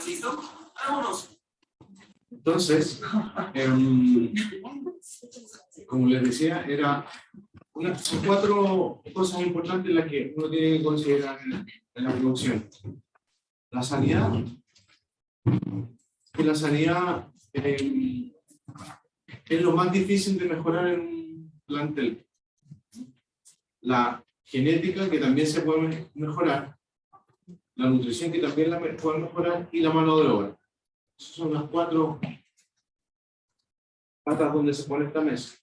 ¿Listo? Vámonos. Entonces, como les decía, son 4 cosas importantes las que uno tiene que considerar en la producción. La sanidad. Y la sanidad es lo más difícil de mejorar en un plantel. La genética, que también se puede mejorar. La nutrición, que también la puede mejorar. Y la mano de obra. Esas son las 4 patas donde se pone esta mesa.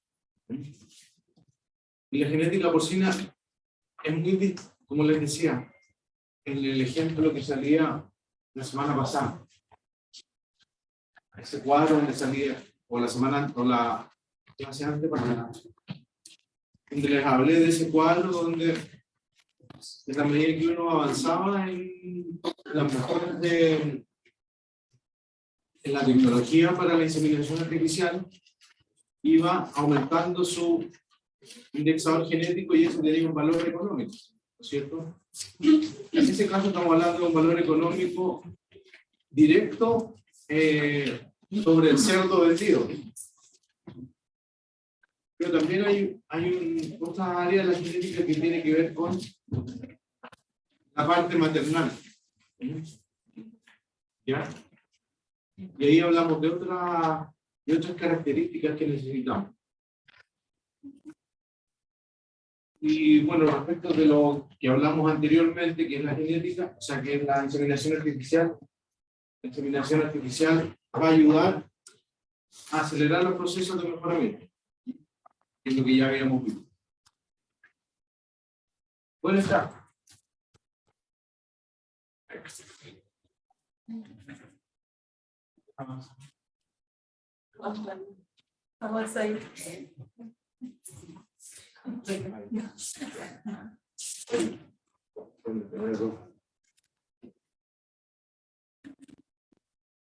Y la genética porcina es muy, como les decía, en el ejemplo que salía la semana pasada. Ese cuadro donde salía, o la semana, o la clase antepasada, donde les hablé de ese cuadro donde, en la medida que uno avanzaba en las mejoras en la tecnología para la inseminación artificial, iba aumentando su indexador genético y eso tenía un valor económico, ¿no es cierto? En ese caso estamos hablando de un valor económico directo sobre el cerdo vendido. Pero también hay otra área de la genética que tiene que ver con la parte maternal. ¿Ya? Y ahí hablamos de otras características que necesitamos. Y bueno, respecto de lo que hablamos anteriormente, que es la genética, o sea, que es la inseminación artificial va a ayudar a acelerar los procesos de mejoramiento, que es lo que ya habíamos visto. Bueno, está. Vamos ahí.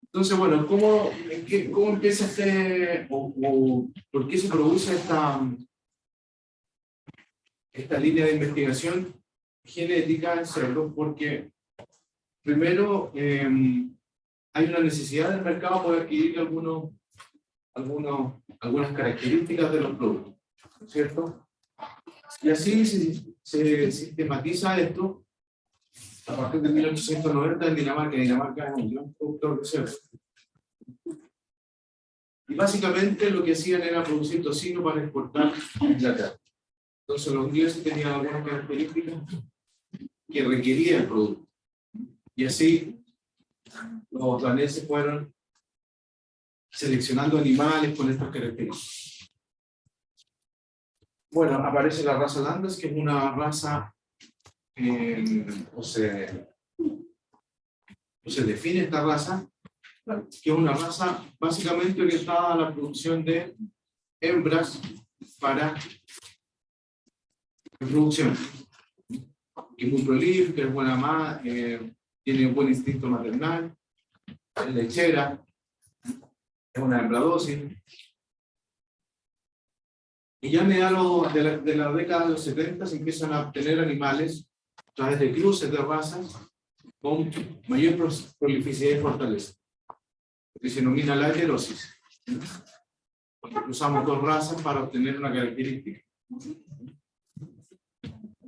Entonces, bueno, ¿cómo empieza o por qué se produce esta línea de investigación genética en cerdos? Porque primero hay una necesidad del mercado por adquirir algunas características de los productos, ¿no es cierto? Y así se sistematiza esto a partir de 1890 en Dinamarca. Dinamarca es un gran productor de cerdo. Y básicamente lo que hacían era producir tocino para exportar a Inglaterra. Entonces los ingleses tenían algunas características que requería el producto. Y así los daneses fueron seleccionando animales con estas características. Bueno, aparece la raza Landes, que es una raza, o se define esta raza, que es una raza básicamente orientada a la producción de hembras para reproducción, que es muy prolífica, es buena madre, tiene un buen instinto maternal, es lechera, es una hembra dócil. Y ya a mediados de la década de los 70 se empiezan a obtener animales a través de cruces de razas con mayor prolificidad y fortaleza, que se denomina la heterosis. Usamos 2 razas para obtener una característica,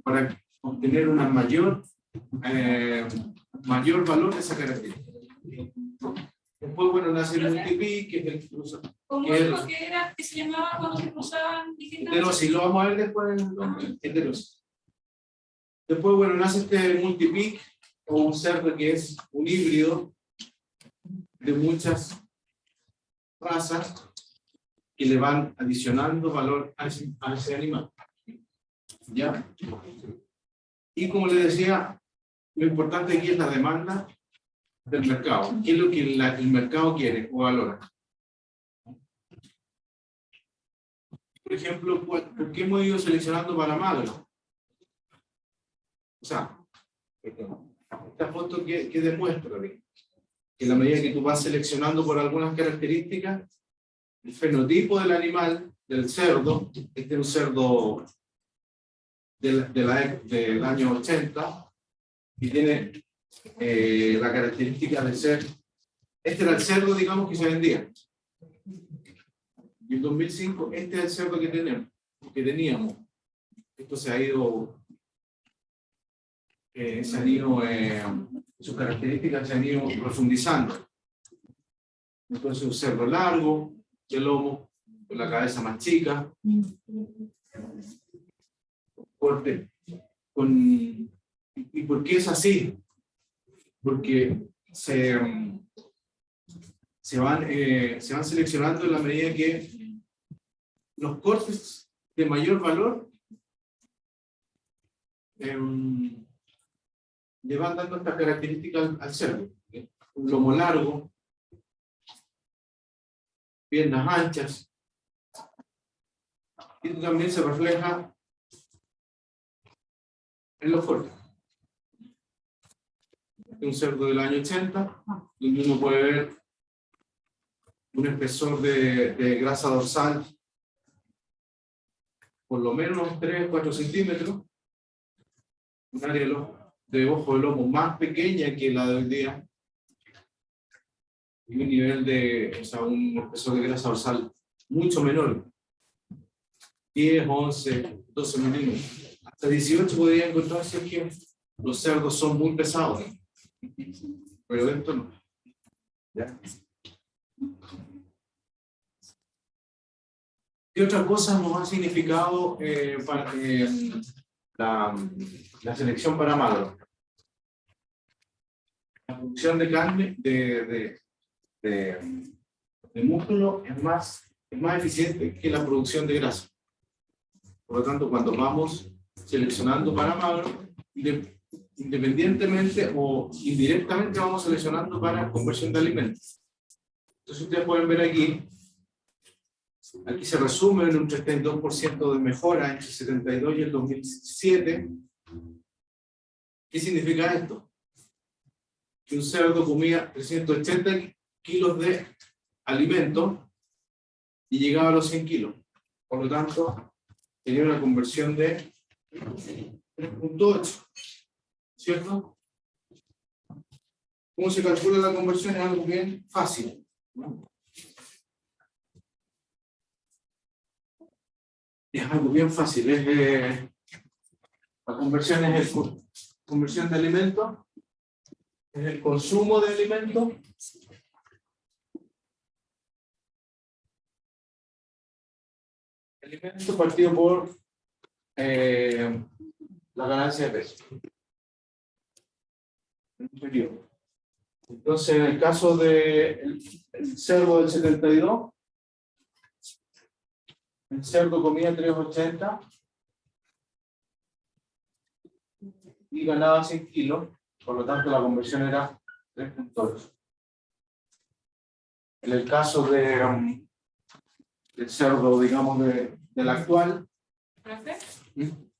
para obtener una mayor valor de esa característica. Después, bueno, nace el multipic, que es el cruzo. ¿Cómo es lo que era que se llamaba cuando se cruzaban distintas? Heterosis, lo vamos a ver después. Heterosis. Después, bueno, nace este multipic, o un cerdo que es un híbrido de muchas razas que le van adicionando valor a ese animal. ¿Ya? Y como les decía, lo importante aquí es la demanda del mercado. ¿Qué es lo que el mercado quiere o valora? Por ejemplo, ¿por qué hemos ido seleccionando para magro? O sea, esta foto que demuestra que en la medida que tú vas seleccionando por algunas características, el fenotipo del animal, del cerdo, este es un cerdo del año 80, y tiene la característica de ser Este era el cerdo, digamos, que se vendía. Y en 2005, este es el cerdo que teníamos. Esto se ha ido, sus características se han ido profundizando. Entonces, un cerdo largo, de lomo, con la cabeza más chica, corte, ¿y por qué es así? Porque se van seleccionando en la medida que los cortes de mayor valor le van dando estas características al cerdo. Un lomo largo, piernas anchas, y esto también se refleja en los cortes. Un cerdo del año 80, donde uno puede ver un espesor de grasa dorsal por lo menos 3-4 centímetros, un área de ojo de lomo más pequeña que la de hoy día, y un nivel un espesor de grasa dorsal mucho menor, 10, 11, 12 milímetros. Hasta 18 podría encontrarse que los cerdos son muy pesados, pero esto no. ¿Ya? ¿Qué otra cosa nos ha significado para la selección para magro? La producción de carne, de músculo es más eficiente que la producción de grasa. Por lo tanto, cuando vamos seleccionando para magro, independientemente o indirectamente vamos seleccionando para conversión de alimentos. Entonces ustedes pueden ver aquí se resume en un 32% de mejora entre el 72 y el 2007. ¿Qué significa esto? Que un cerdo comía 380 kilos de alimento y llegaba a los 100 kilos. Por lo tanto, tenía una conversión de 3.8. ¿Cierto? ¿Cómo se calcula la conversión? Es algo bien fácil, ¿no? Es algo bien fácil. La conversión es conversión de alimentos, es el consumo de alimentos partido por la ganancia de peso. Entonces, en el caso del cerdo del 72, el cerdo comía 380 y ganaba 100 kilos, por lo tanto la conversión era 3.8. En el caso del cerdo, digamos, del actual. ¿Profe?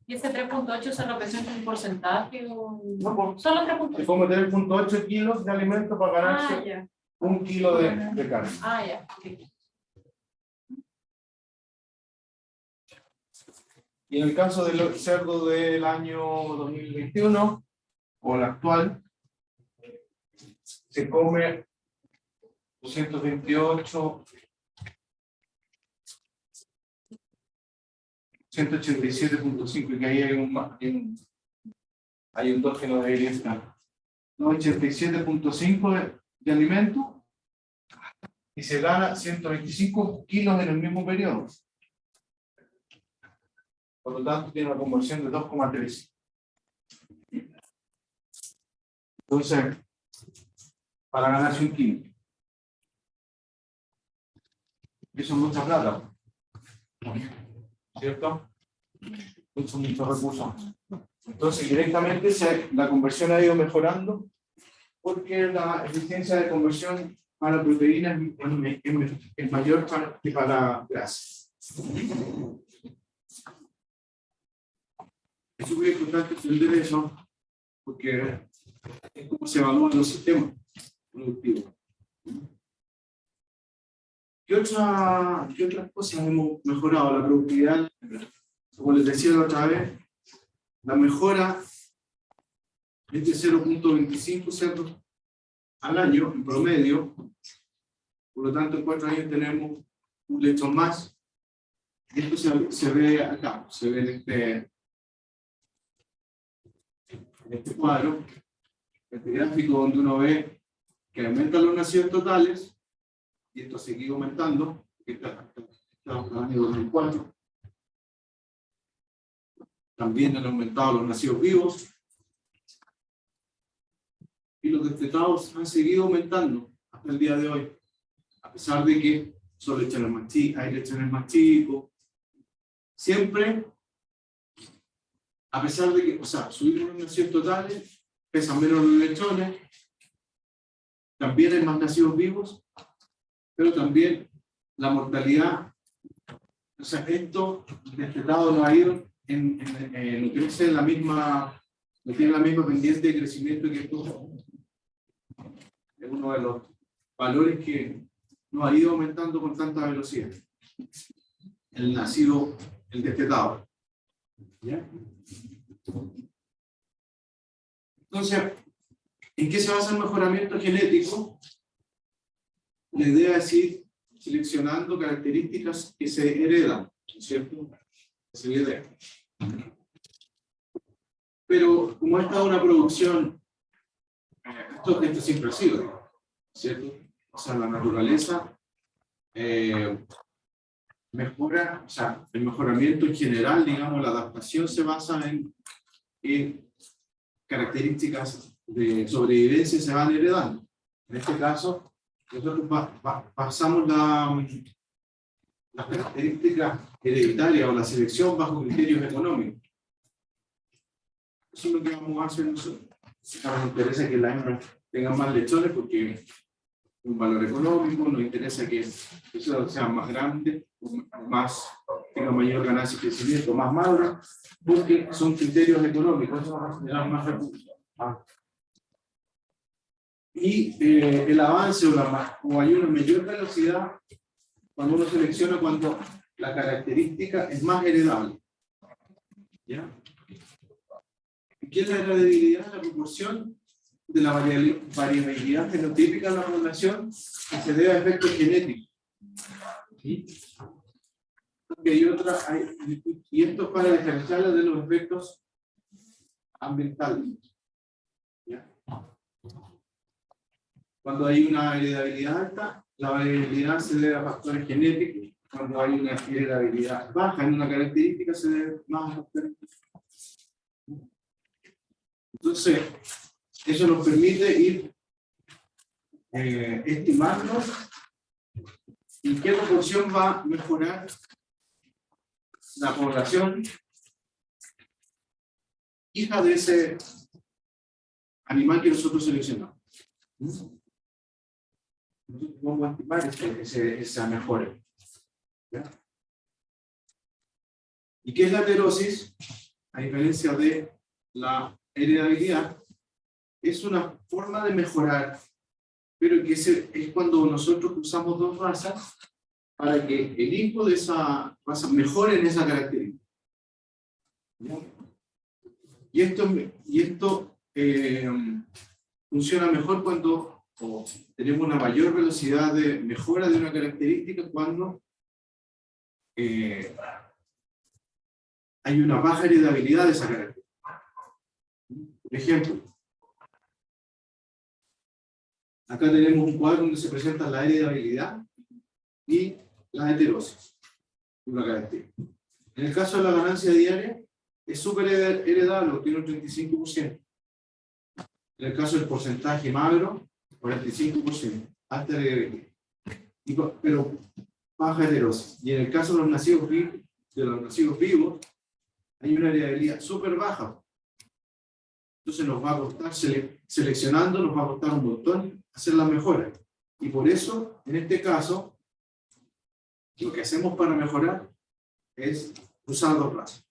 ¿Y ese 3.8 se representa en porcentaje o No, solo 3.8? es como 3.8 kilos de alimento para ganarse 1 kilo de carne. Ya. Okay. Y en el caso del cerdo del año 2021, o el actual, se come 228, 187.5, que ahí hay un 2 que no debería estar. 87.5 de alimento y se gana 125 kilos en el mismo periodo. Por lo tanto, tiene una conversión de 2,3. Entonces, para ganarse 1 kilo. Eso es mucha plata. ¿Cierto? Muchos recursos. Entonces, directamente la conversión ha ido mejorando porque la eficiencia de conversión para proteínas es mayor que para grasa. Es muy importante entender eso porque es como se evalúan los sistemas productivos. ¿Qué otras cosas hemos mejorado? La productividad, como les decía la otra vez, la mejora es de 0.25 cerdos al año, en promedio. Por lo tanto, en 4 años tenemos un lechón más. Y esto se ve acá, se ve en este cuadro, este gráfico donde uno ve que aumentan los nacidos totales, y esto sigue aumentando, estamos en el año 2004. También han aumentado los nacidos vivos, y los destetados han seguido aumentando hasta el día de hoy, a pesar de que son lechones más chicos, hay lechones más chicos, siempre, a pesar de que, o sea, subimos los nacidos totales, pesan menos los lechones, también hay más nacidos vivos, pero también la mortalidad, o sea, esto destetado no ha ido no crece en la misma, no tiene la misma pendiente de crecimiento que esto. Es uno de los valores que no ha ido aumentando con tanta velocidad. El nacido, el destetado. ¿Ya? Entonces, ¿en qué se basa el mejoramiento genético? La idea es ir seleccionando características que se heredan, ¿cierto? Esa es la idea. Pero como esta es una producción, esto siempre ha sido, ¿cierto? O sea, la naturaleza mejora, o sea, el mejoramiento en general, digamos, la adaptación se basa en características de sobrevivencia se van heredando. En este caso, nosotros pasamos las características hereditarias o la selección bajo criterios económicos. Eso es lo que vamos a hacer nosotros. Nos interesa que las hembras tengan más lechones porque es un valor económico, nos interesa que eso sea más grande, tenga mayor ganancia y crecimiento, más madura, porque son criterios económicos, eso va a generar más recursos. Y el avance o hay una mayor velocidad cuando uno selecciona cuando la característica es más heredable. ¿Ya? ¿Qué es la heredabilidad? La proporción de la variabilidad fenotípica de la población que se debe a efectos genéticos. ¿Sí? Y esto es para diferenciarla de los efectos ambientales. ¿Ya? Cuando hay una heredabilidad alta, la variabilidad se debe a factores genéticos. Cuando hay una heredabilidad baja en una característica, se debe más a factores. Entonces, eso nos permite ir estimando en qué proporción va a mejorar la población hija de ese animal que nosotros seleccionamos. Vamos a estimar esa mejora. ¿Ya? ¿Y qué es la heterosis? A diferencia de la heredabilidad, es una forma de mejorar, pero que es cuando nosotros usamos dos razas para que el hijo de esa raza mejore en esa característica. ¿Ya? Y esto funciona mejor cuando tenemos una mayor velocidad de mejora de una característica cuando hay una baja heredabilidad de esa característica. Por ejemplo, acá tenemos un cuadro donde se presenta la heredabilidad y la heterosis. Una característica. En el caso de la ganancia diaria, es súper heredable, tiene un 35%. En el caso del porcentaje magro, 45%. Alta heredabilidad. Pero baja heterosis. Y en el caso de los nacidos vivos, hay una heredabilidad súper baja. Entonces nos va a costar, seleccionando, nos va a costar un montón hacer la mejora. Y por eso, en este caso, lo que hacemos para mejorar es usar dos razas.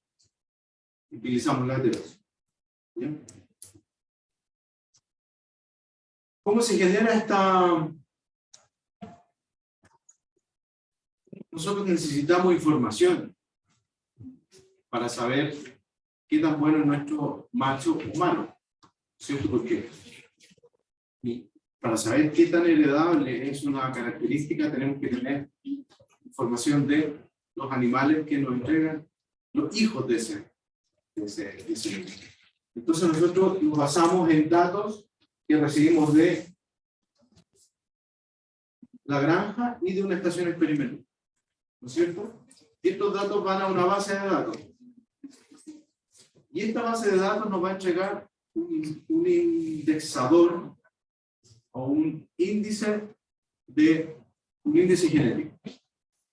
Utilizamos la heterosis. ¿Bien? ¿Cómo se genera esta? Nosotros necesitamos información para saber qué tan bueno es nuestro macho humano, ¿cierto? Porque para saber qué tan heredable es una característica, tenemos que tener información de los animales que nos entregan los hijos de ese niño. Entonces nosotros nos basamos en datos que recibimos de la granja y de una estación experimental, ¿no es cierto? Y estos datos van a una base de datos. Y esta base de datos nos va a entregar un indexador o un índice genético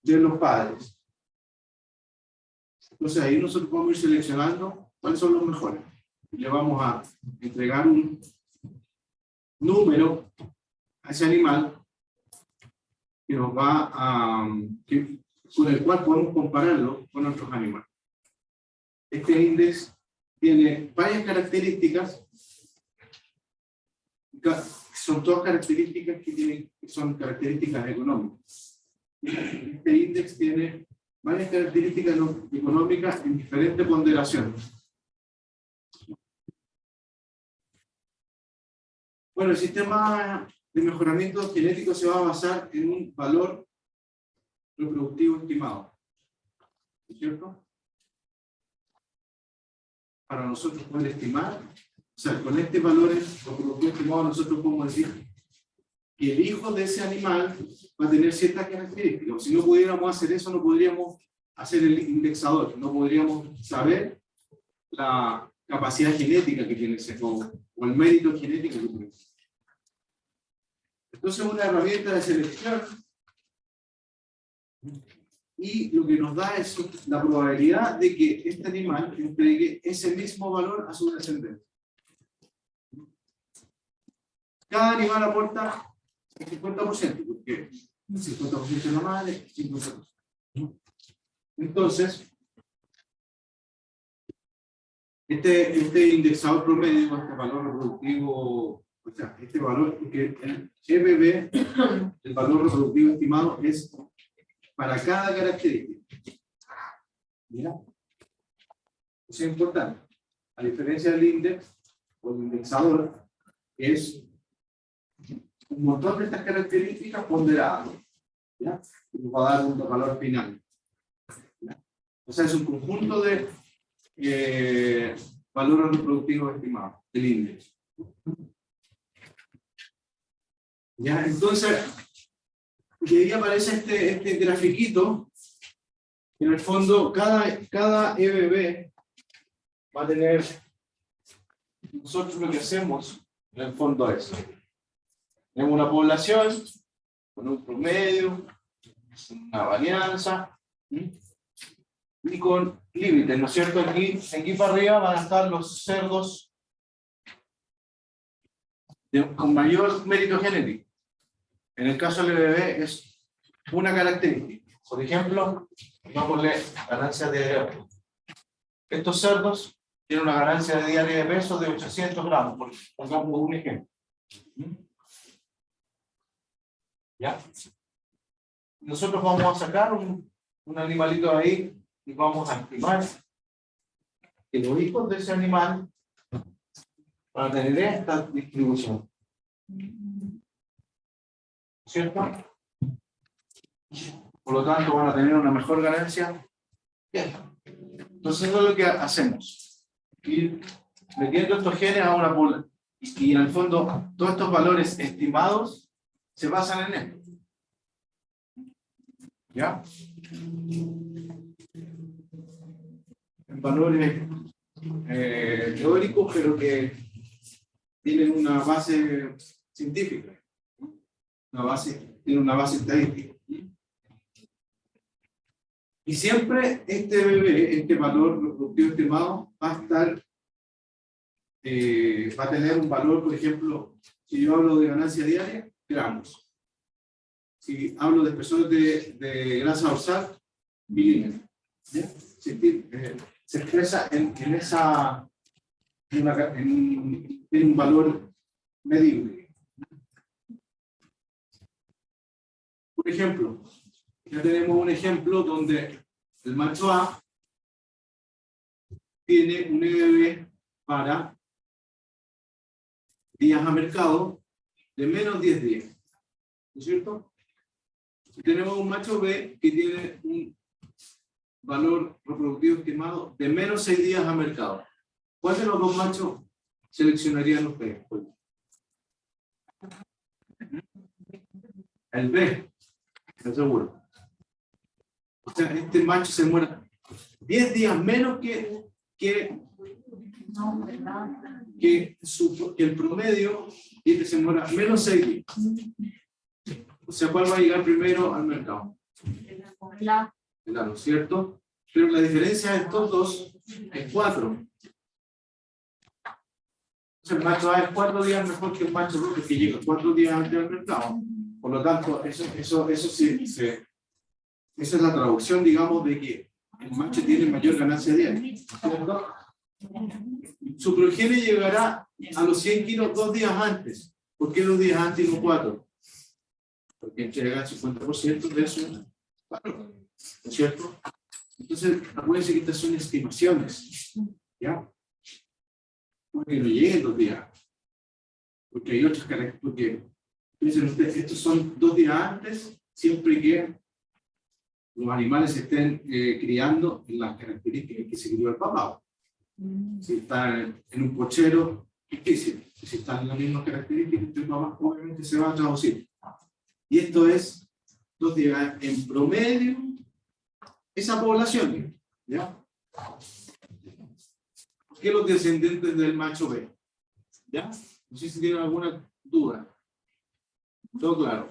de los padres. Entonces ahí nosotros vamos a ir seleccionando cuáles son los mejores. Le vamos a entregar un número a ese animal que nos va con el cual podemos compararlo con otros animales. Este índice tiene varias características, son todas características que son características económicas. Este índice tiene varias características económicas en diferentes ponderaciones. Bueno, el sistema de mejoramiento genético se va a basar en un valor reproductivo estimado, ¿es cierto? Para nosotros poder estimar, o sea, con este valor reproductivo estimado nosotros podemos decir que el hijo de ese animal va a tener ciertas características. Si no pudiéramos hacer eso, no podríamos hacer el indexador, no podríamos saber la capacidad genética que tiene ese hijo, o el mérito genético que tiene. Entonces, una herramienta de selección, y lo que nos da es la probabilidad de que este animal entregue ese mismo valor a su descendencia. Cada animal aporta el 50%, porque el 50% es la madre, 50%. Entonces, este indexador promedio, este valor reproductivo, o sea, este valor, porque el EBB, el valor reproductivo estimado, es para cada característica. ¿Mira? Eso es importante. A diferencia del índice, o el indexador, es un montón de estas características ponderadas, ¿ya? Que nos va a dar un valor final. ¿Ya? O sea, es un conjunto de valores reproductivos estimados, del índice. ¿Ya? Entonces, y ahí aparece este grafiquito. En el fondo, cada EBB va a tener, nosotros lo que hacemos, en el fondo es, tenemos una población, con un promedio, una varianza, y con límites, ¿no es cierto? Aquí para arriba van a estar los cerdos con mayor mérito genético. En el caso del EBB es una característica. Por ejemplo, vamos a ponerle ganancia de... Estos cerdos tienen una ganancia diaria de peso de 800 gramos, por ejemplo, un ejemplo. ¿Ya? Nosotros vamos a sacar un animalito ahí y vamos a estimar que los hijos de ese animal van a tener esta distribución. ¿Cierto? Por lo tanto, van a tener una mejor ganancia. Bien. Entonces, eso es lo que hacemos. Ir metiendo estos genes a una población. Y en el fondo, todos estos valores estimados se basan en esto. ¿Ya? En valores teóricos, pero que tienen una base científica. Tiene una base estadística. Y siempre este valor reproductivo estimado va a estar, va a tener un valor, por ejemplo, si yo hablo de ganancia diaria, gramos. Si hablo de espesor de grasa dorsal, milímetros. Se expresa en un valor medible. Por ejemplo, ya tenemos un ejemplo donde el macho A tiene un EBB para días a mercado de menos 10 días. ¿No es cierto? Si tenemos un macho B que tiene un valor reproductivo estimado de menos 6 días a mercado, ¿cuál de los dos machos seleccionarían ustedes? El B, estoy seguro. O sea, este macho se muera 10 días menos que el promedio, y este se muera menos 6 días. O sea, ¿cuál va a llegar primero al mercado? El A, ¿no es cierto? Pero la diferencia de estos dos es 4. El macho A es 4 días mejor que el macho B, que llega 4 días antes del mercado. Por lo tanto, eso sí, esa es la traducción, digamos, de que el macho tiene mayor ganancia diaria. ¿Cierto? Su progenie llegará a los 100 kilos 2 días antes. ¿Por qué 2 días antes y no 4? Porque entrega el 50% de eso. Claro, ¿no es cierto? Entonces, acuérdense que estas son estimaciones. ¿Ya? Porque no lleguen 2 días. Porque hay otras características. Porque dicen ustedes, estos son 2 días antes, siempre que los animales se estén criando en las características que se crió el papá. Si están en un cochero, difícil. Si están en las mismas características que el papá, obviamente se va a traducir. Y esto es 2 días en promedio, esa población. ¿Ya? ¿Por qué los descendientes del macho B? ¿Ya? No sé si tienen alguna duda. Todo claro.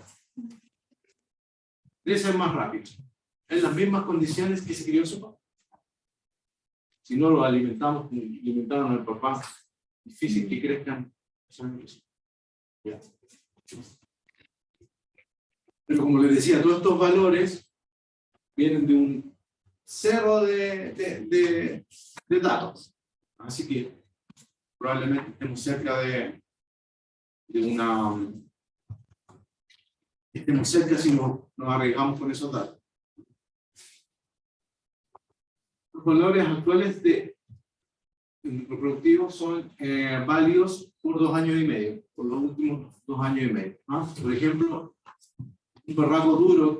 Debe ser más rápido. En las mismas condiciones que se crió su papá. Si no lo alimentamos como alimentaron al papá, difícil que crezcan. ¿Ya? Pero como les decía, todos estos valores vienen de un cerro de datos. Así que probablemente estemos cerca de una... Estemos cerca si nos arriesgamos con esos datos. Los valores actuales de reproductivos son válidos por 2 años y medio, por los últimos 2 años y medio. ¿No? Por ejemplo, un berraco duro,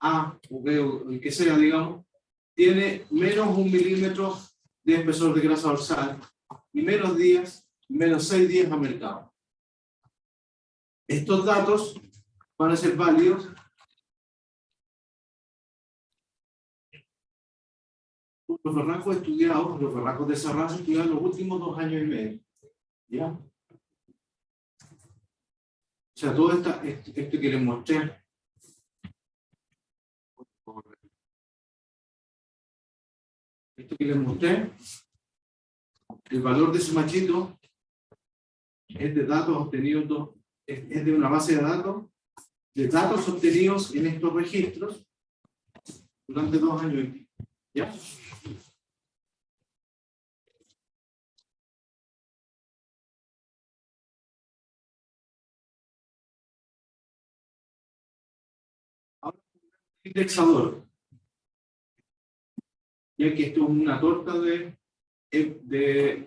A o B o el que sea, digamos, tiene menos 1 milímetro de espesor de grasa dorsal y menos 6 días a mercado. Estos datos van a ser válidos por los berracos estudiados, los berracos de esa raza estudiados los últimos 2 años y medio. ¿Ya? O sea, todo esto que les mostré. Esto que les mostré, el valor de ese machito es de datos obtenidos, es de una base de datos obtenidos en estos registros durante 2 años y medio. ¿Ya? Ahora, indexador. Ya que esto es una torta de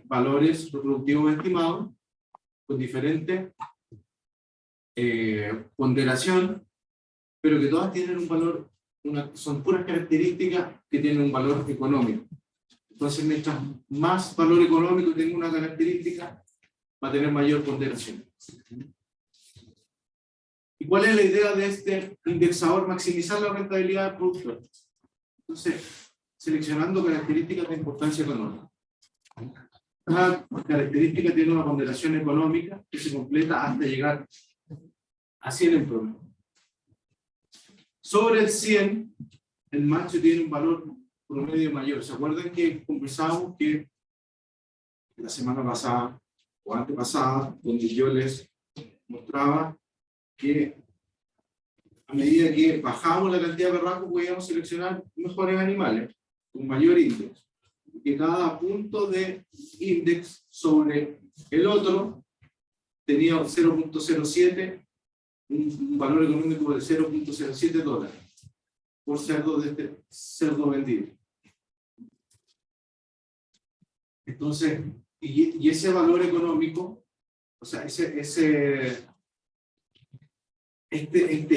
valores reproductivos estimados con diferente ponderación, pero que todas tienen un valor, son puras características que tienen un valor económico. Entonces, mientras más valor económico tenga una característica, va a tener mayor ponderación. ¿Y cuál es la idea de este indexador? Maximizar la rentabilidad del productor. Entonces, seleccionando características de importancia económica. Cada característica tiene una ponderación económica que se completa hasta llegar a 100 en promedio. Sobre el 100, el macho tiene un valor promedio mayor. ¿Se acuerdan que conversábamos que la semana pasada o antepasada, donde yo les mostraba que a medida que bajábamos la cantidad de berracos podíamos seleccionar mejores animales con mayor índice? Que cada punto de índice sobre el otro tenía 0.07, un valor económico de $0.07 por cerdo de este cerdo vendido. Entonces, y ese valor económico o sea, este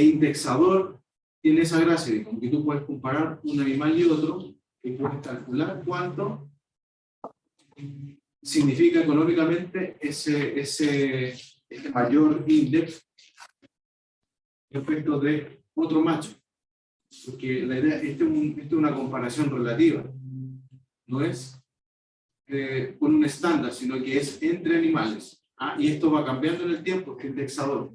indexador tiene esa gracia de que tú puedes comparar un animal y otro y puedes calcular cuánto significa económicamente este mayor índice respecto de otro macho. Porque la idea, esta es una comparación relativa, no es con un estándar, sino que es entre animales. Y esto va cambiando en el tiempo, este indexador.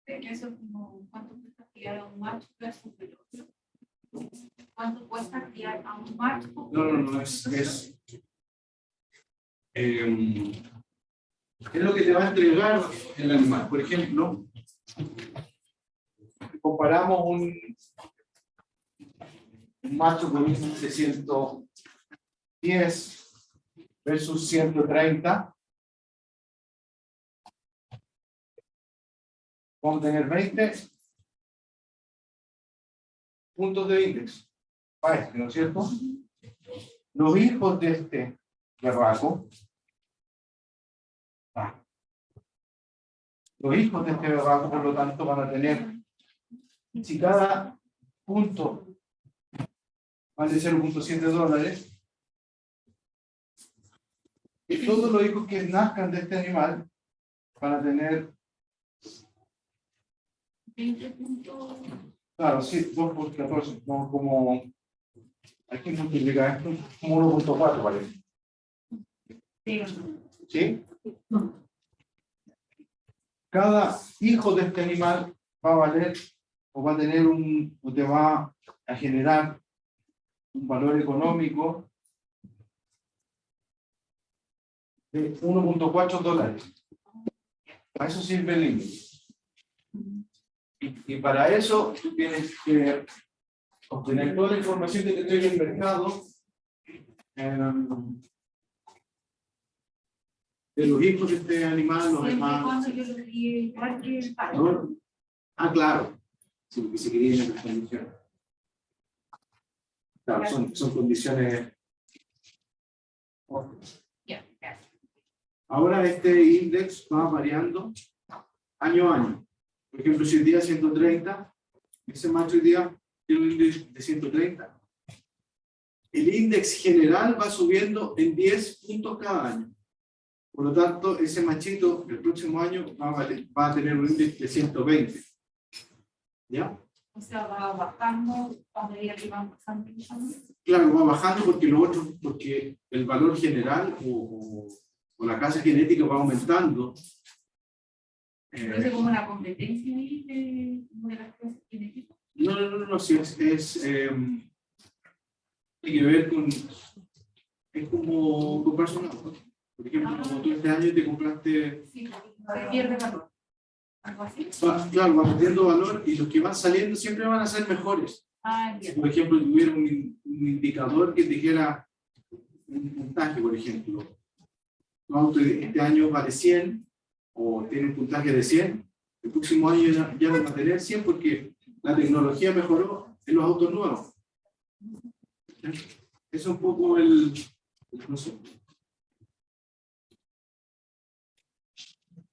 Eso es como, ¿cuánto cuesta criar a un macho versus el otro? ¿Cuánto cuesta criar a un macho? No, es lo que te va a entregar el animal. Por ejemplo, comparamos un macho con índice de 110 versus 130. Vamos a tener 20 puntos de índice. ¿No es cierto? Los hijos de este berraco, por lo tanto, van a tener, si cada punto vale $0.7, y todos los hijos que nazcan de este animal van a tener 20 puntos. Claro, sí, 2 por 14, no, como, hay que multiplicar esto, como 1.4 parece. ¿Sí? Cada hijo de este animal va a valer, o va a tener o te va a generar un valor económico de $1.4. Para eso sirve el límite. Y para eso tú tienes que obtener toda la información que te estoy en el mercado de los hijos de este animal, los demás. Cuando yo lo críe igual que el padre. Claro. Sí, porque se quería en estas condiciones. Claro, son condiciones. Ahora este índice va variando año a año. Por ejemplo, si el día 130, ese macho hoy día tiene un índice de 130. El índice general va subiendo en 10 puntos cada año. Por lo tanto, ese machito el próximo año va a tener un índice de 120. ¿Ya? O sea, va bajando a medida que van pasando los años. Claro, va bajando porque el valor general o la casa genética va aumentando. ¿Es como una competencia ahí de las cosas genéticas? No, sí, tiene que ver con, es como comprarse un auto. Por ejemplo, como tú este año te compraste... Sí, se pierde valor. ¿Algo así? Claro, va perdiendo valor y los que van saliendo siempre van a ser mejores. Si, por ejemplo, tuviera un indicador que te dijera un puntaje, por ejemplo, tu auto este año vale 100 o tiene un puntaje de 100, el próximo año ya no va a tener 100 porque la tecnología mejoró en los autos nuevos. Eso es un poco el concepto.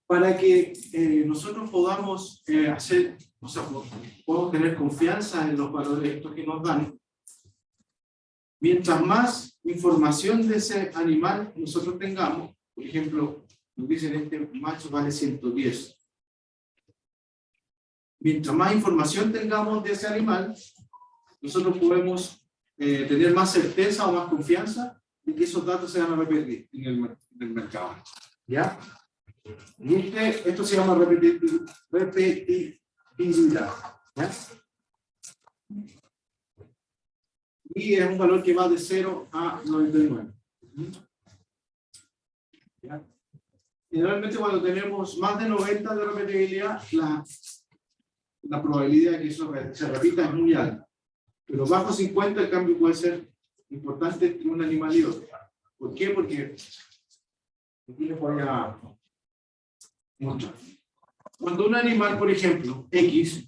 Para que nosotros podamos podamos tener confianza en los valores estos que nos dan, mientras más información de ese animal nosotros tengamos, por ejemplo, nos dicen este macho vale 110. Mientras más información tengamos de ese animal, nosotros podemos tener más certeza o más confianza de que esos datos se van a repetir en el mercado. ¿Ya? Y esto se llama repetitividad. ¿Ya? Y es un valor que va de 0 a 99. ¿Ya? Generalmente cuando tenemos más de 90 de repetibilidad, la probabilidad de que eso se repita es muy alta. Pero bajo 50 el cambio puede ser importante entre un animal y otro. ¿Por qué? Porque aquí les voy a mostrar. Cuando un animal, por ejemplo, X,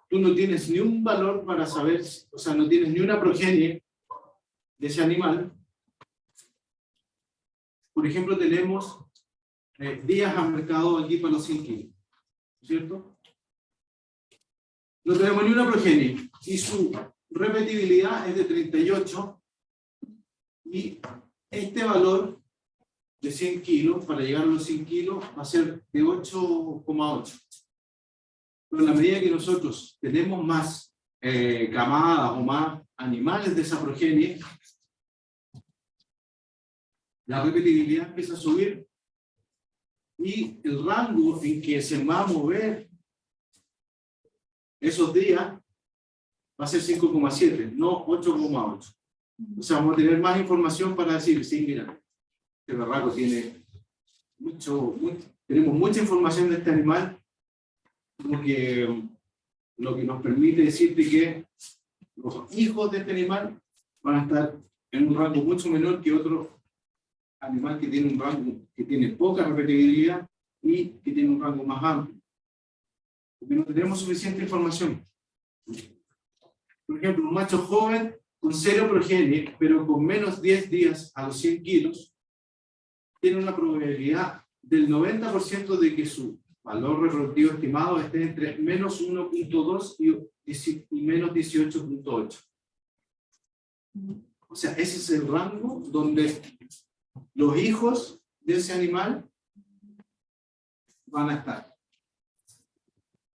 tú no tienes ni un valor para saber, o sea, no tienes ni una progenie de ese animal. Por ejemplo, tenemos días a mercado aquí para los 100 kilos, ¿cierto? No tenemos ni una progenie y su repetibilidad es de 38 y este valor de 100 kilos, para llegar a los 100 kilos, va a ser de 8,8. Pero en la medida que nosotros tenemos más camadas o más animales de esa progenie, la repetibilidad empieza a subir y el rango en que se va a mover esos días va a ser 5,7, no 8,8. O sea, vamos a tener más información para decir, sí, mira, este berraco tiene tenemos mucha información de este animal, lo que nos permite decirte que los hijos de este animal van a estar en un rango mucho menor que otro animal que tiene un rango que tiene poca repetibilidad y que tiene un rango más amplio. Porque no tenemos suficiente información. Por ejemplo, un macho joven con 0 progenie, pero con menos 10 días a los 100 kilos, tiene una probabilidad del 90% de que su valor reproductivo estimado esté entre menos 1,2 y menos 18,8. O sea, ese es el rango donde los hijos de ese animal van a estar.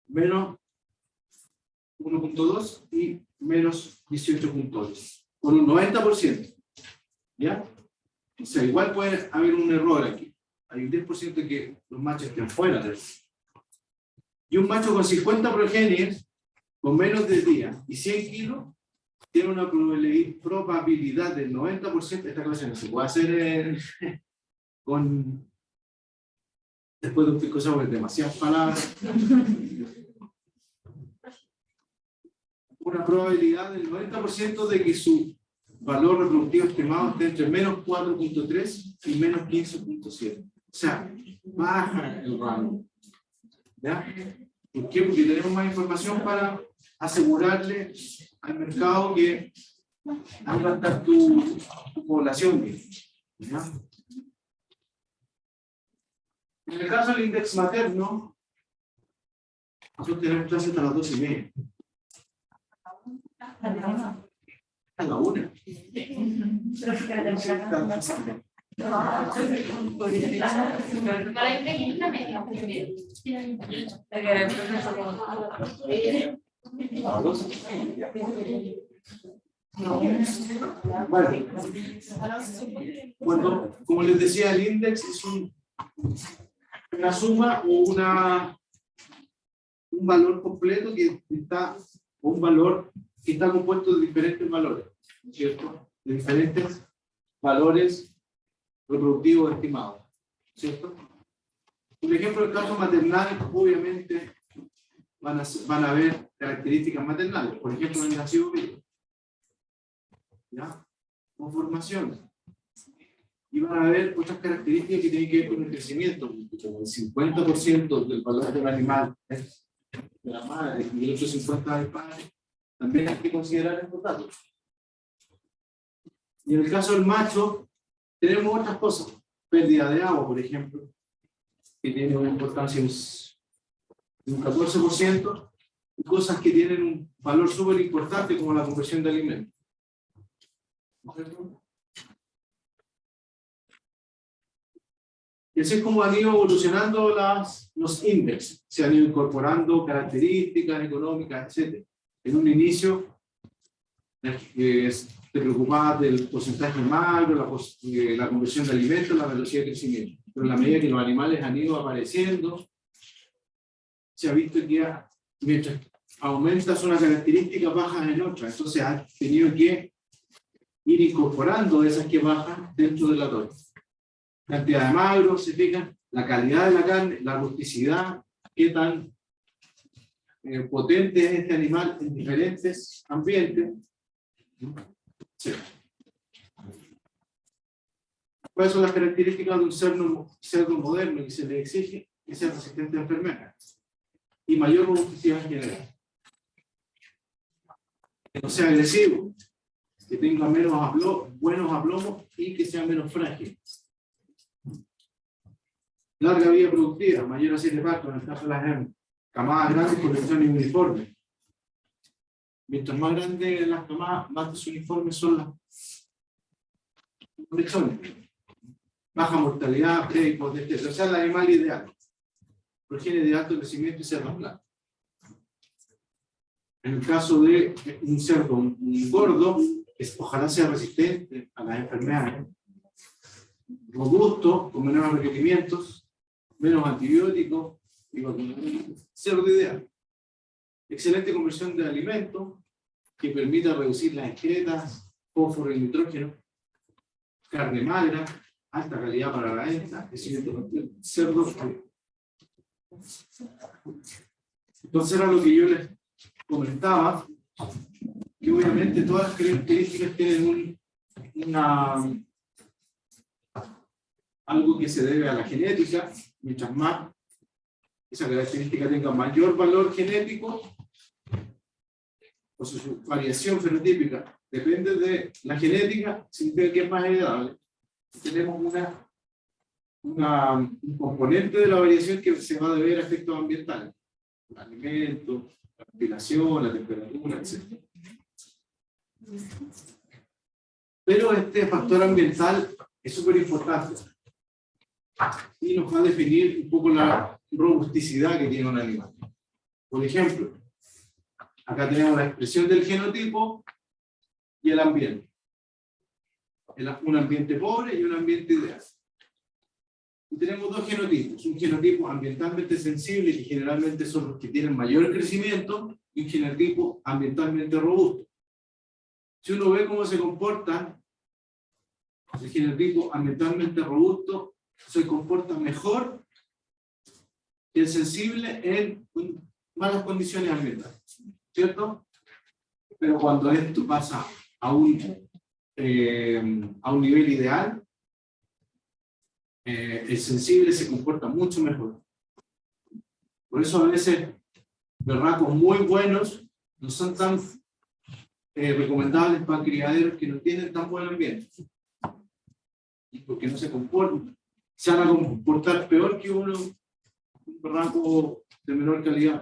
Menos 1,2 y menos 18,8. Con un 90%. ¿Ya? O sea, igual puede haber un error aquí. Hay un 10% de que los machos estén fuera de eso. Y un macho con 50 progenies, con menos de días y 100 kilos, tiene una probabilidad del 90%. Esta cosa no se puede hacer después de un pico sobre demasiadas palabras. Una probabilidad del 90% de que su valor reproductivo estimado esté entre menos 4,3 y menos 15,7. O sea, baja el rango. ¿Ya? ¿Por qué? Porque tenemos más información para asegurarle al mercado que ahí va a estar tu población. ¿Ya? En el caso del índice materno, nosotros tenemos clase hasta las 2:30. A la 1. Bueno, como les decía, el índice es una suma o un valor completo que está, o un valor que está compuesto de diferentes valores, ¿cierto? De diferentes valores reproductivos estimados, ¿cierto? Por ejemplo, en el caso maternal, obviamente van a haber características maternales, por ejemplo, en el nacido vivo, ¿ya? Conformación. Y van a haber otras características que tienen que ver con el crecimiento, como el 50% del valor del animal es de la madre y el otro 50% del padre. También hay que considerar estos datos. Y en el caso del macho, tenemos otras cosas. Pérdida de agua, por ejemplo, que tiene una importancia de un 14%, y cosas que tienen un valor súper importante como la conversión de alimentos. ¿No es cierto? Y así es como han ido evolucionando los índices. Se han ido incorporando características económicas, etc. En un inicio, te preocupabas del porcentaje magro, la conversión de alimentos, la velocidad de crecimiento. Pero en la medida que los animales han ido apareciendo, se ha visto que mientras aumentas una característica, bajas en otra. Entonces has tenido que ir incorporando esas que bajan dentro de la torta. Cantidad de magro, se fijan, la calidad de la carne, la rusticidad, qué tan potente es este animal en diferentes ambientes. Sí. ¿Cuáles son las características de un cerdo moderno que se le exige? Que sea resistente a enfermedades y mayor robusticidad en general. Que no sea agresivo, que tenga buenos aplomos y que sea menos frágil. Larga vida productiva, mayor a 7 partos en el caso de las hembras. Camadas grandes con lechones uniformes. Mientras más grandes las camadas, más desuniformes son las lechones. Baja mortalidad, pre-hipos, etc. O sea, el animal ideal. Progenie de alto crecimiento y cerdo plano. En el caso de un cerdo un gordo, ojalá sea resistente a las enfermedades, robusto, con menores requerimientos, menos antibióticos, y cerdo ideal. Excelente conversión de alimentos, que permita reducir las excretas, fósforo y nitrógeno, carne magra, alta calidad para la venta, cerdo. Entonces era lo que yo les comentaba, que obviamente todas las características tienen algo que se debe a la genética. Mientras más esa característica tenga mayor valor genético, o su variación fenotípica depende de la genética, significa que es más heredable. Tenemos un componente de la variación que se va a deber a efectos ambientales, alimentos, la ventilación, la temperatura, etc. Pero este factor ambiental es súper importante y nos va a definir un poco la robusticidad que tiene un animal. Por ejemplo, acá tenemos la expresión del genotipo y el ambiente. Un ambiente pobre y un ambiente ideal. Y tenemos dos genotipos. Un genotipo ambientalmente sensible, que generalmente son los que tienen mayor crecimiento, y un genotipo ambientalmente robusto. Si uno ve cómo se comporta el genotipo ambientalmente robusto, se comporta mejor que el sensible en malas condiciones ambientales, ¿cierto? Pero cuando esto pasa a un nivel ideal, el sensible se comporta mucho mejor. Por eso a veces berracos muy buenos no son tan recomendables para criaderos que no tienen tan buen ambiente, y porque no se comportan, se van a comportar peor que un berraco de menor calidad.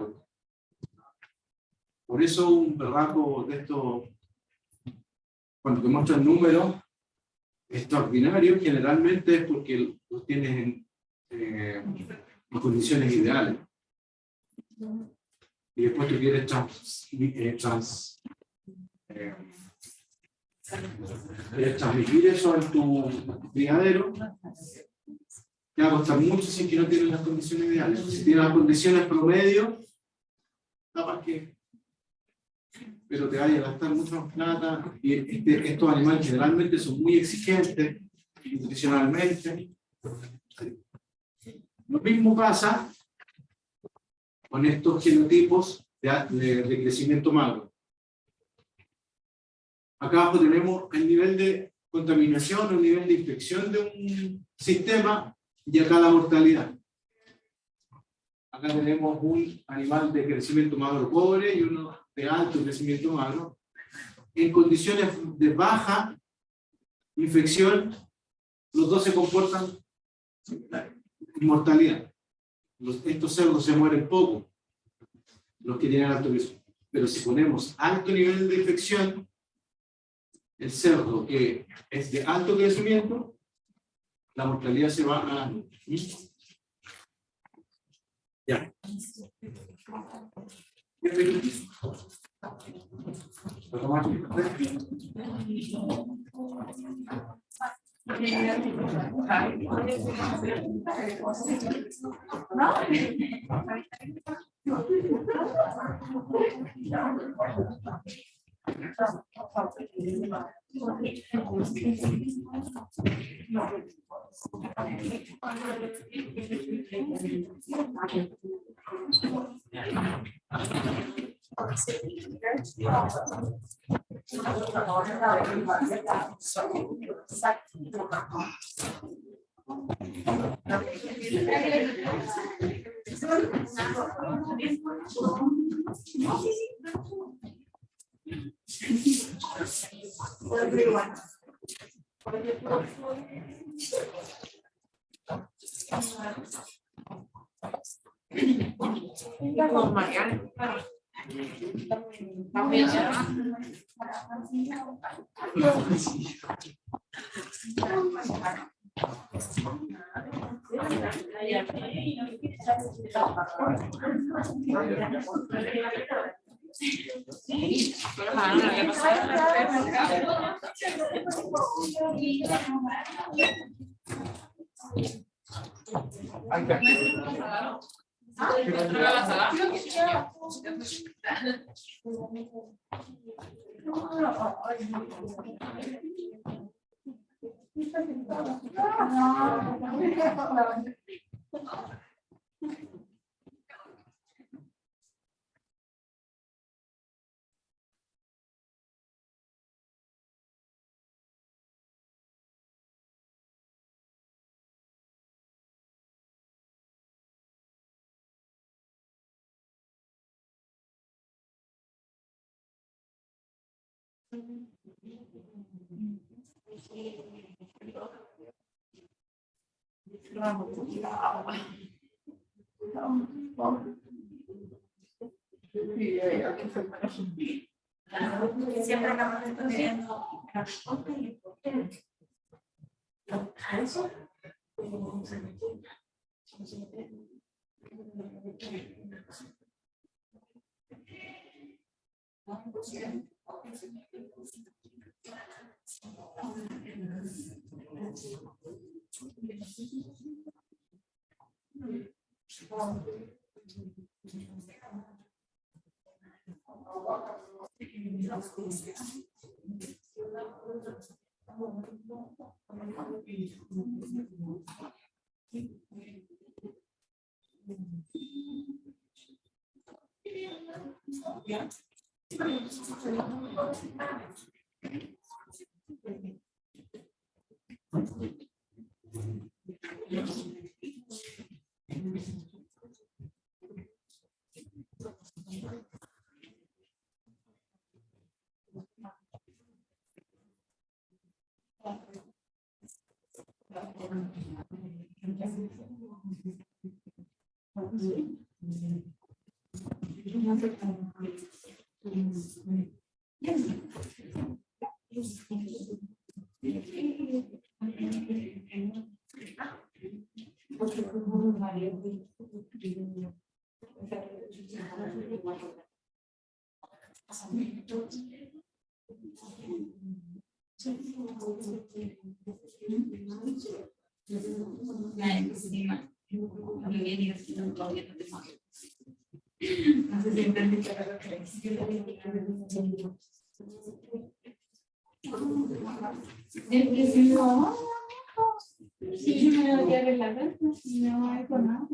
Por eso un berraco de estos, cuando te muestran números extraordinarios, generalmente es porque los tienes en condiciones ideales. Y después tú quieres transmitir eso en tu criadero, te va a costar mucho si es que no tienes las condiciones ideales. Si tienes las condiciones promedio, capaz que, pero te vaya a gastar mucha más plata. Y estos animales generalmente son muy exigentes nutricionalmente. Lo mismo pasa con estos genotipos de crecimiento magro. Acá abajo tenemos el nivel de contaminación, el nivel de infección de un sistema, y acá la mortalidad. Acá tenemos un animal de crecimiento magro pobre y uno de alto crecimiento magro. En condiciones de baja infección, los dos se comportan en mortalidad. Estos cerdos se mueren poco, los que tienen alto crecimiento. Pero si ponemos alto nivel de infección, el cerdo que es de alto crecimiento, la mortalidad se va a la nube. Ya. Con Mariana. También ya. Siempre la Sí, me voy a arreglar, no hay con nada,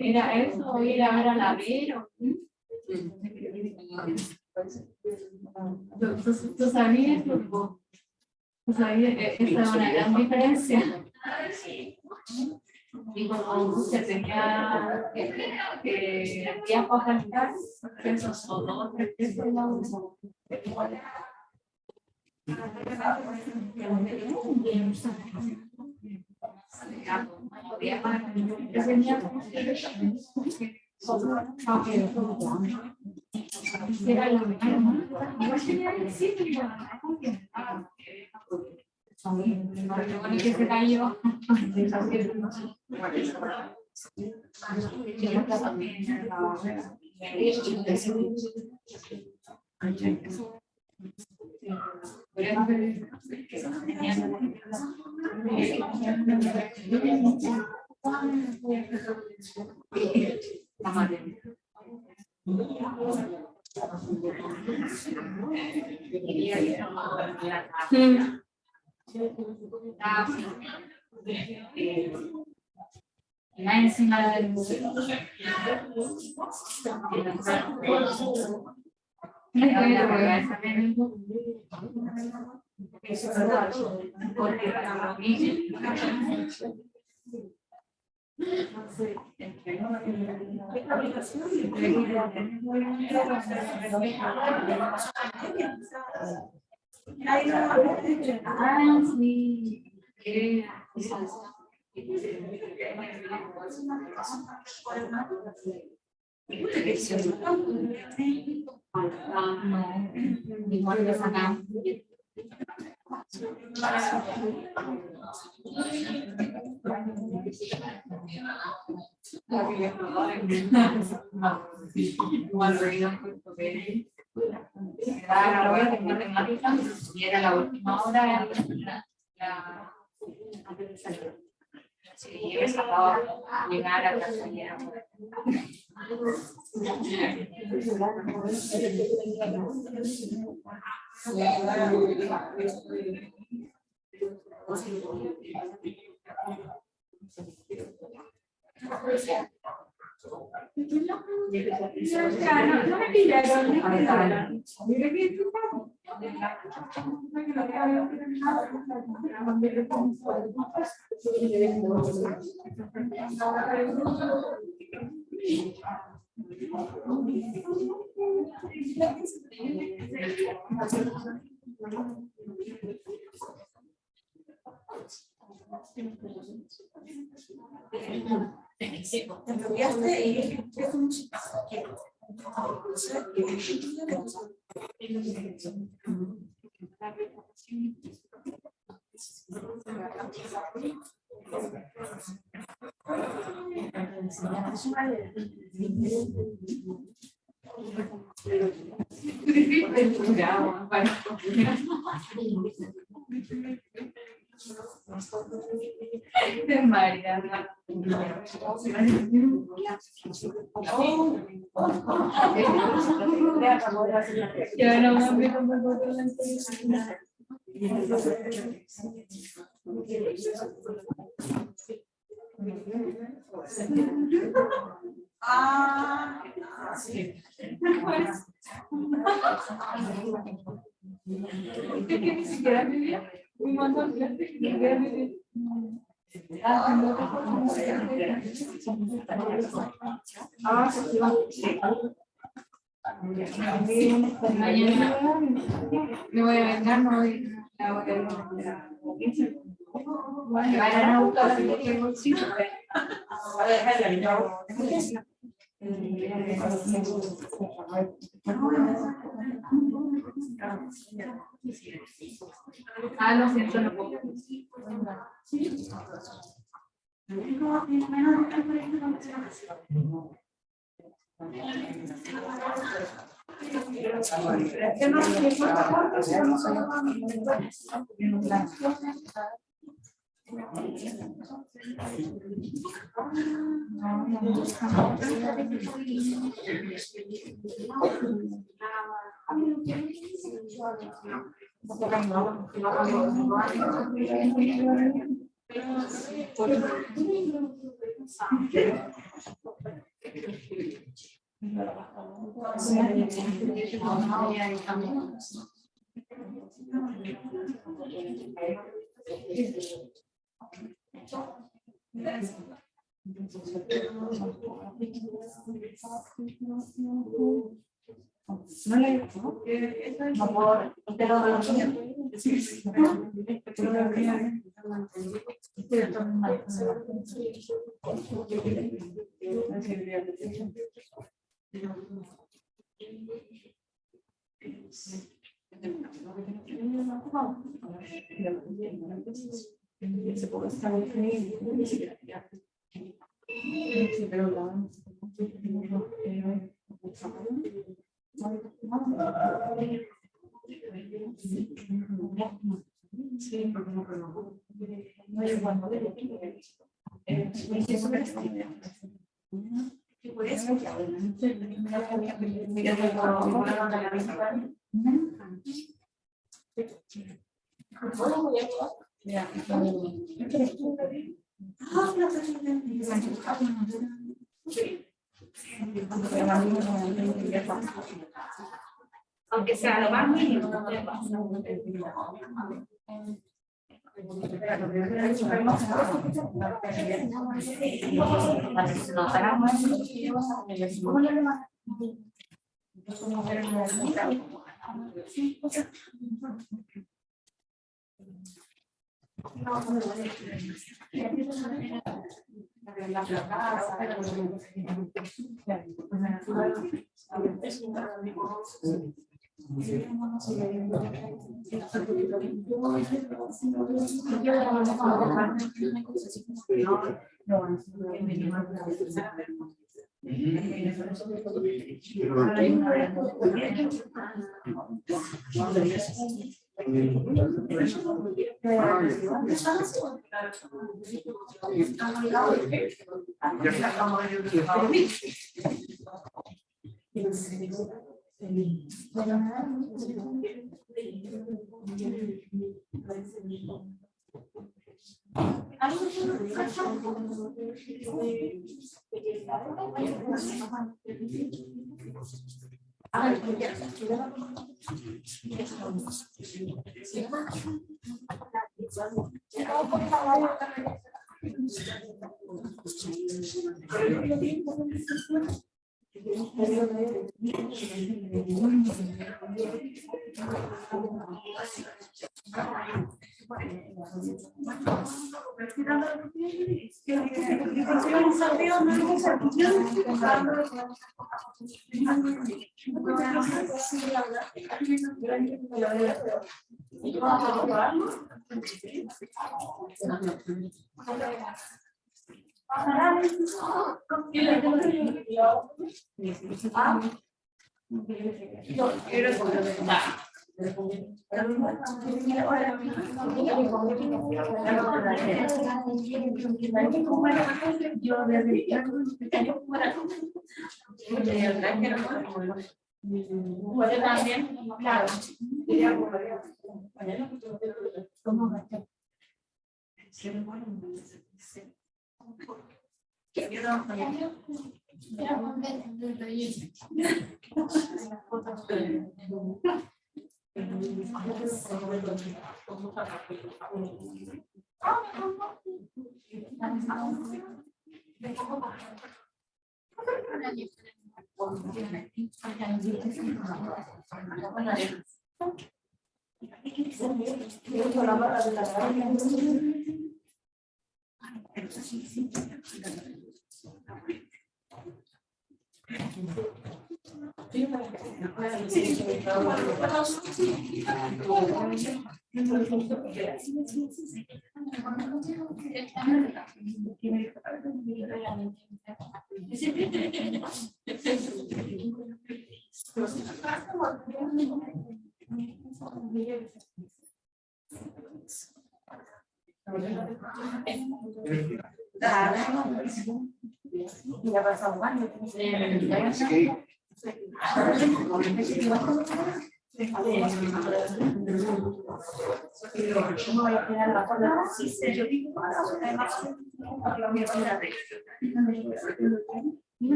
era eso, ir a ver a la Vero. ¿Tú sabías? ¿Tú sabías que esa es una gran diferencia? Y como se tenía que tiempo a cantar, esos son dos, tres pesos la uso. Que se cayó. Encima del y era la última hora sí, estaba llegar a la salida. No me pillaron. Mariana. Yo no ni siquiera vivía. Me mandó el me voy a vengar, no voy a lo siento, no puedo. No le no puedo, pero Aunque sea lo más mínimo.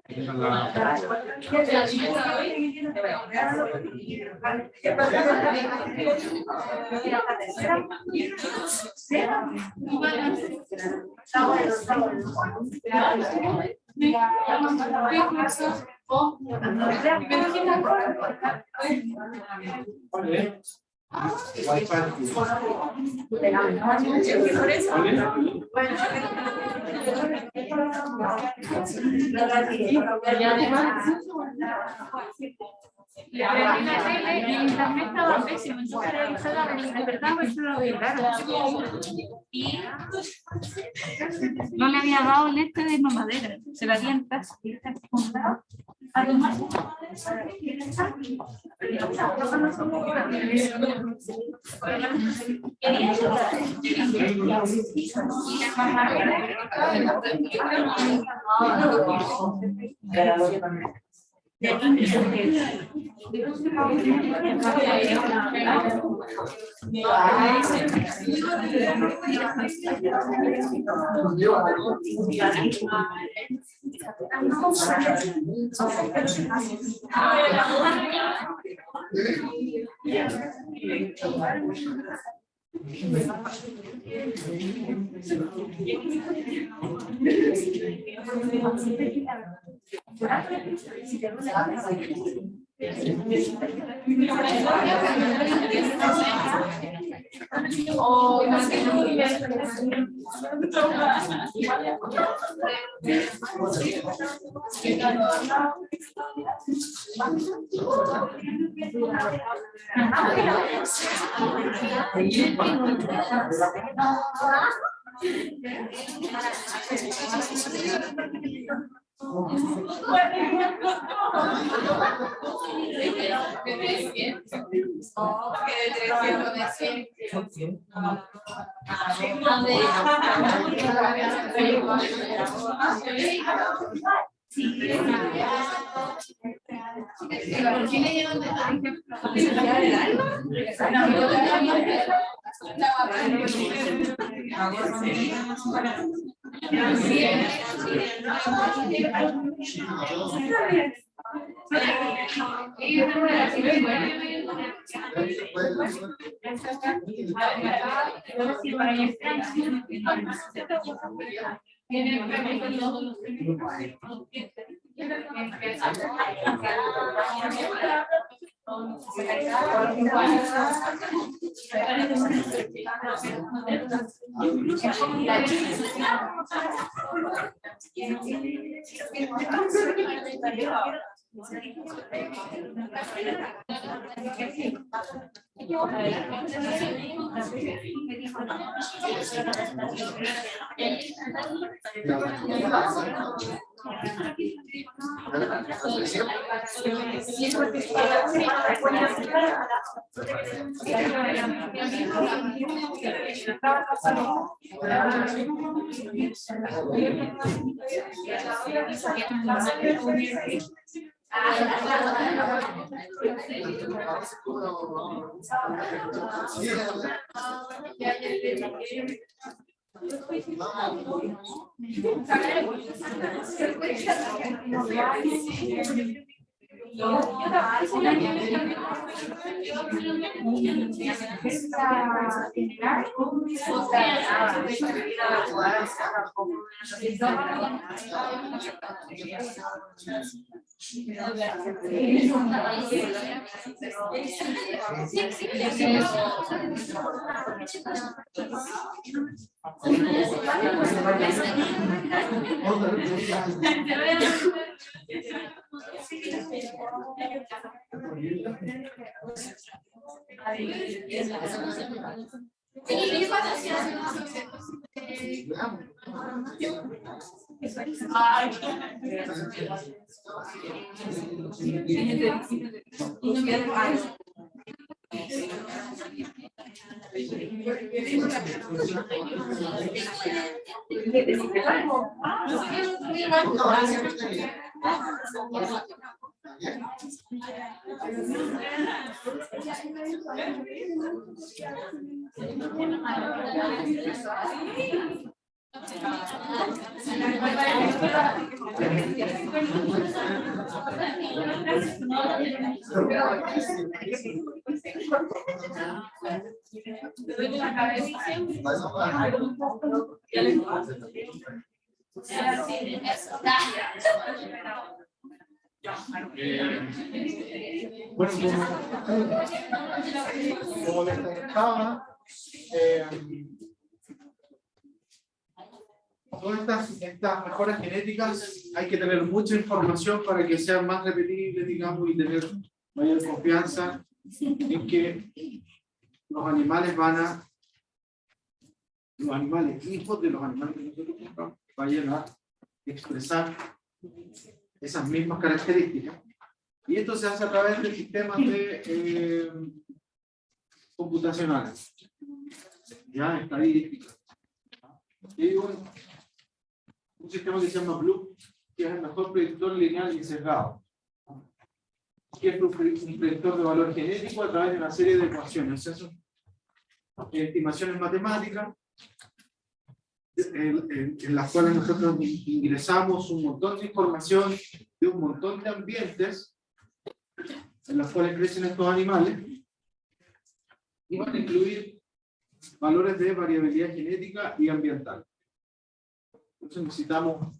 Esa es la- ¿Cuál es? Wi-Fi. Le prendí la tele y el internet estaba pésimo, entonces la revisora de verdad me lo arreglaron. Y no le había dado leche de mamadera, se la habían comprado. Además, Bueno, como les comentaba, todas estas mejoras genéticas hay que tener mucha información para que sean más repetibles, digamos, y tener mayor confianza en que los animales hijos de los animales que nosotros compramos, vayan a expresar esas mismas características. Y esto se hace a través de sistemas computacionales, ya estadísticas. Y bueno, un sistema que se llama BLUP, que es el mejor predictor lineal y sesgado, que es un predictor de valor genético a través de una serie de ecuaciones. Eso, estimaciones matemáticas, en las cuales nosotros ingresamos un montón de información de un montón de ambientes en los cuales crecen estos animales, y van a incluir valores de variabilidad genética y ambiental. Entonces necesitamos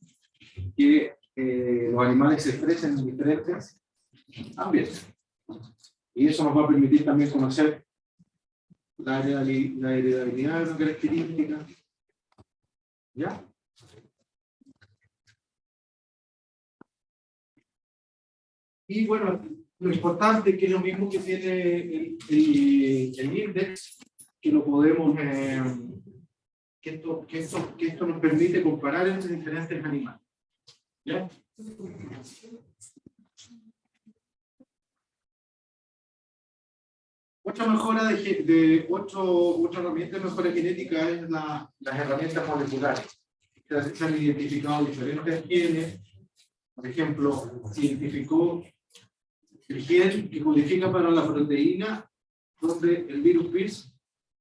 que los animales se expresen en diferentes ambientes. Y eso nos va a permitir también conocer la heredabilidad de una característica. ¿Ya? Y bueno, lo importante que es lo mismo que tiene el index, que lo podemos, que esto nos permite comparar entre diferentes animales. ¿Ya? Otra mejora otra herramienta de mejora genética es las herramientas moleculares. Se han identificado diferentes genes. Por ejemplo, se identificó el gen que codifica para la proteína donde el virus PIRS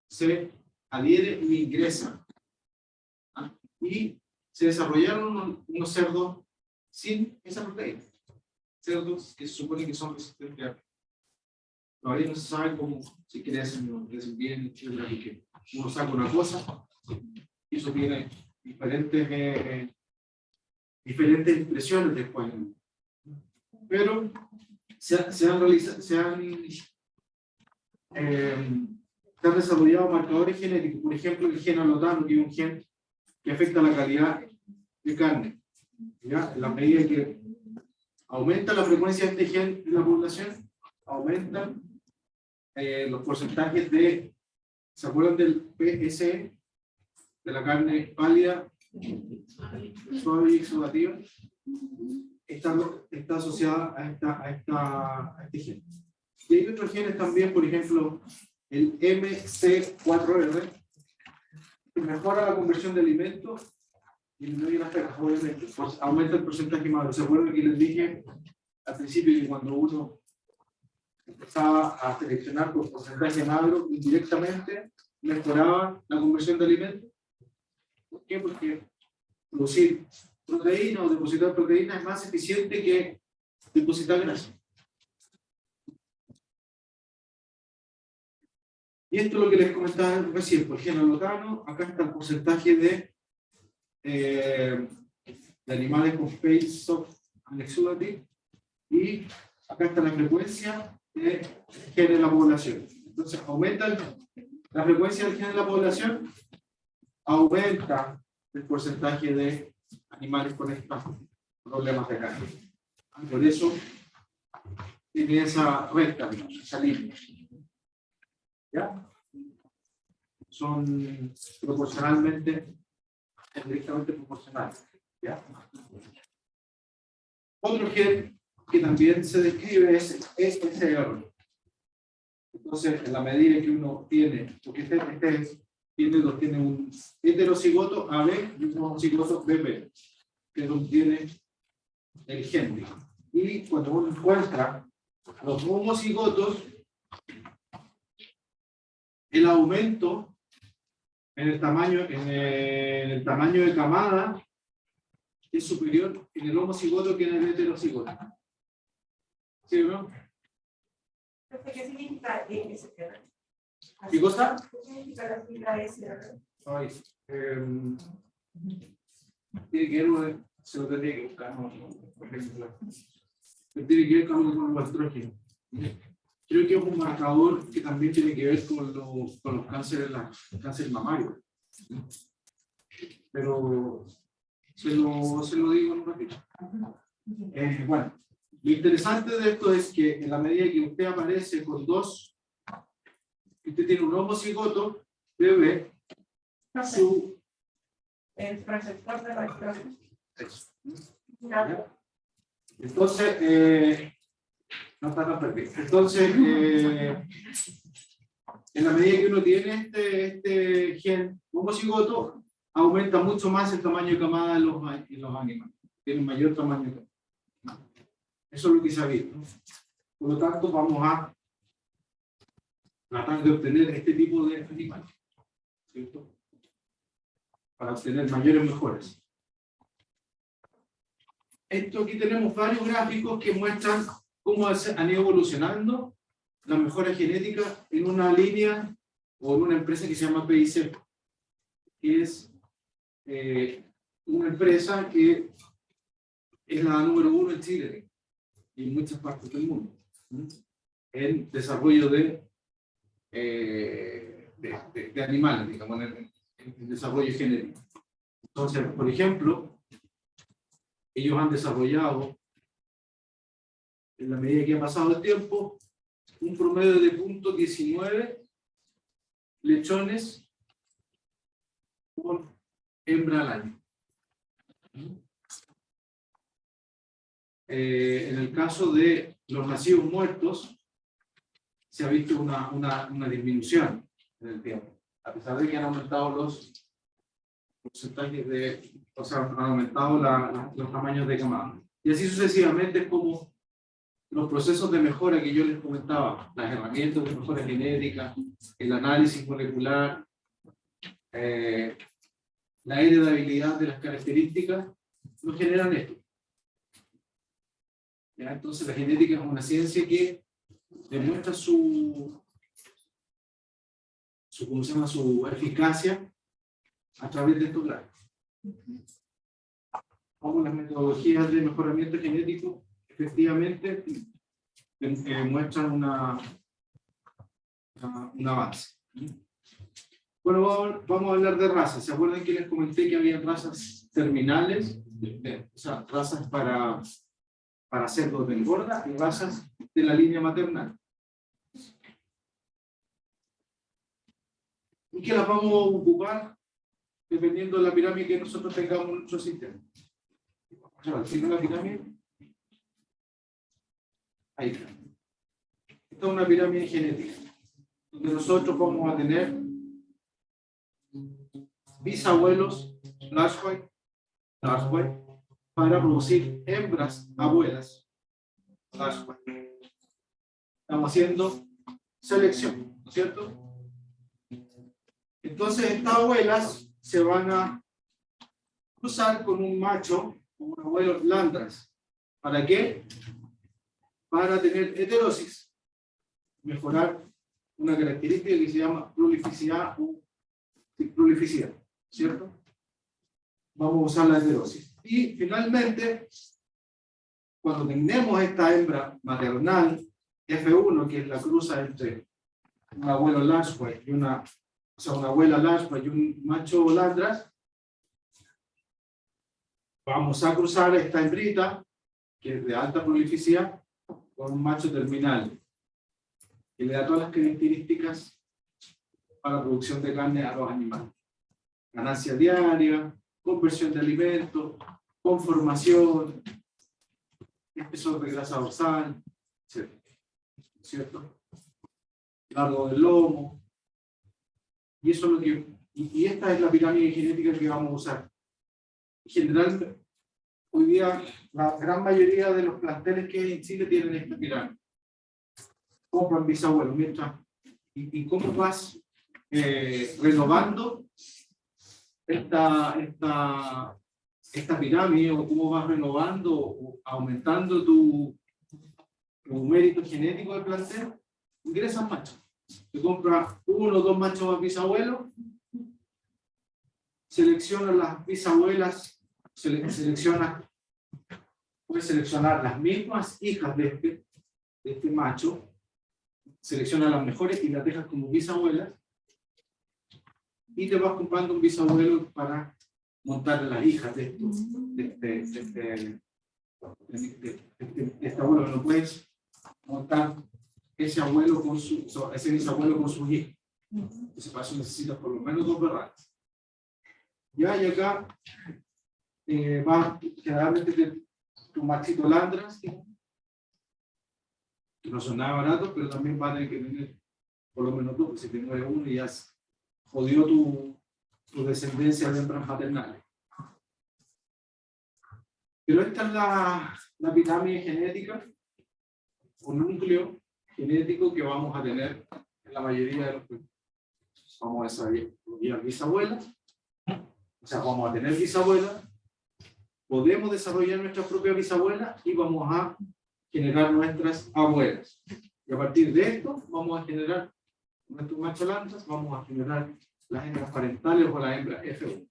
se adhiere y ingresa. Y se desarrollaron unos cerdos sin esa proteína. Cerdos que se supone que son resistentes a. Todavía no se sabe cómo, si crecen o no crecen bien, etc. Que uno saca una cosa y eso tiene diferentes impresiones después. Pero se han desarrollado marcadores genéticos, por ejemplo el gen alotano, que es un gen que afecta la calidad de carne. ¿Ya? En la medida que aumenta la frecuencia de este gen en la población, aumentan los porcentajes de, ¿se acuerdan del PSE? De la carne pálida, suave y exudativa. Está asociada a este gen. Y hay otros genes también, por ejemplo, el MC4R, que mejora la conversión de alimentos y disminuye las pecas, obviamente, pues aumenta el porcentaje maduro. ¿Se acuerdan que les dije al principio que cuando uno empezaba a seleccionar por porcentaje magro, indirectamente mejoraba la conversión de alimentos? ¿Por qué? Porque producir proteína o depositar proteína es más eficiente que depositar grasa. Y esto es lo que les comentaba recién, por ejemplo, alotano, acá está el porcentaje de animales con face soft and exudative, y acá está la frecuencia de gen en la población. Entonces, aumenta la frecuencia del gen en la población, aumenta el porcentaje de animales con estos problemas de carne. Por eso tiene esa recta, esa línea. ¿Ya? Son proporcionalmente, directamente proporcionales. ¿Ya? Otro gen que también se describe es SR. Entonces, en la medida que uno tiene, porque tiene un heterocigoto AB y un homocigoto BP, que es donde tiene el gen. Y cuando uno encuentra los homocigotos, el aumento en el tamaño de camada es superior en el homocigoto que en el heterocigoto. ¿Sí o no? ¿Qué significa SR? ¿Qué cosa? ¿Qué significa la sigla SR? Ay, tiene que ver, se lo tendría que buscar, ¿no? Por ejemplo. Tiene que ver con los estrógenos. Creo que es un marcador que también tiene que ver con los cánceres mamarios. Pero se lo digo en un ratito. Bueno, lo interesante de esto es que en la medida que usted aparece con dos, usted tiene un homocigoto, bebé, su... El receptor de la estrógeno. Entonces, no está tan perdido. Entonces, en la medida que uno tiene este gen homocigoto, aumenta mucho más el tamaño de camada en los animales. Tiene mayor tamaño de camada. Eso es lo que se ha visto. Por lo tanto, vamos a tratar de obtener este tipo de animales, ¿cierto? Para obtener mayores mejoras. Esto aquí tenemos varios gráficos que muestran cómo han ido evolucionando las mejoras genéticas en una línea o en una empresa que se llama PIC, que es una empresa que es la número 1 en Chile y en muchas partes del mundo en desarrollo de animales, digamos, en desarrollo genético. Entonces, por ejemplo, ellos han desarrollado, en la medida que ha pasado el tiempo, un promedio de 0.19 lechones por hembra al año. En el caso de los nacidos muertos, se ha visto una disminución en el tiempo, a pesar de que han aumentado los porcentajes han aumentado los tamaños de camada. Y así sucesivamente es como los procesos de mejora que yo les comentaba, las herramientas de mejora genética, el análisis molecular, la heredabilidad de las características, nos generan esto. ¿Ya? Entonces la genética es una ciencia que demuestra su eficacia a través de estos gráficos. Como las metodologías de mejoramiento genético efectivamente muestran un avance. Bueno, vamos a hablar de razas. ¿Se acuerdan que les comenté que había razas terminales? O sea, razas para cerdos de engorda y razas de la línea maternal. ¿Y qué las vamos a ocupar? Dependiendo de la pirámide que nosotros tengamos en nuestro sistema. ¿Tiene la pirámide? Ahí está. Esta es una pirámide genética, donde nosotros vamos a tener bisabuelos, large white, para producir hembras abuelas, large white. Estamos haciendo selección, ¿no es cierto? Entonces estas abuelas se van a cruzar con un macho, un abuelo Landras. ¿Para qué? Para tener heterosis, mejorar una característica que se llama prolificidad o prolificidad, ¿cierto? Vamos a usar la heterosis. Y finalmente, cuando tenemos esta hembra maternal, F1, que es la cruza entre un abuelo Landras y una abuela Landras y un macho Landras, vamos a cruzar esta hembrita, que es de alta prolificidad, con un macho terminal, que le da todas las características para la producción de carne a los animales. Ganancia diaria, conversión de alimentos, conformación, espesor de grasa dorsal, etc. ¿Cierto? Largo del lomo. Y eso es lo que, y esta es la pirámide genética que vamos a usar. En general, hoy día la gran mayoría de los planteles que hay en Chile tienen esta pirámide. Compran bisabuelos, mientras, y cómo vas renovando esta pirámide o cómo vas renovando o aumentando tu mérito genético del plantel, ingresan machos. Te compras 1 o 2 machos más bisabuelos, selecciona las bisabuelas, puedes seleccionar las mismas hijas de este macho, selecciona las mejores y las dejas como bisabuelas, y te vas comprando un bisabuelo para montar las hijas de este abuelo. No puedes montar ese bisabuelo con sus hijos. Entonces para eso necesitas por lo menos 2 berracas. Ya, y acá va generalmente tu machito landras, que no son nada baratos, pero también va a tener que tener por lo menos 2, porque si tienes 1 y ya jodió tu descendencia de hembras maternales. Pero esta es la pirámide genética o núcleo genético que vamos a tener en la mayoría de los que vamos a desarrollar bisabuelas. O sea, vamos a tener bisabuelas, podemos desarrollar nuestra propia bisabuela y vamos a generar nuestras abuelas. Y a partir de esto vamos a generar nuestros machos lantras, vamos a generar las hembras parentales o las hembras F1.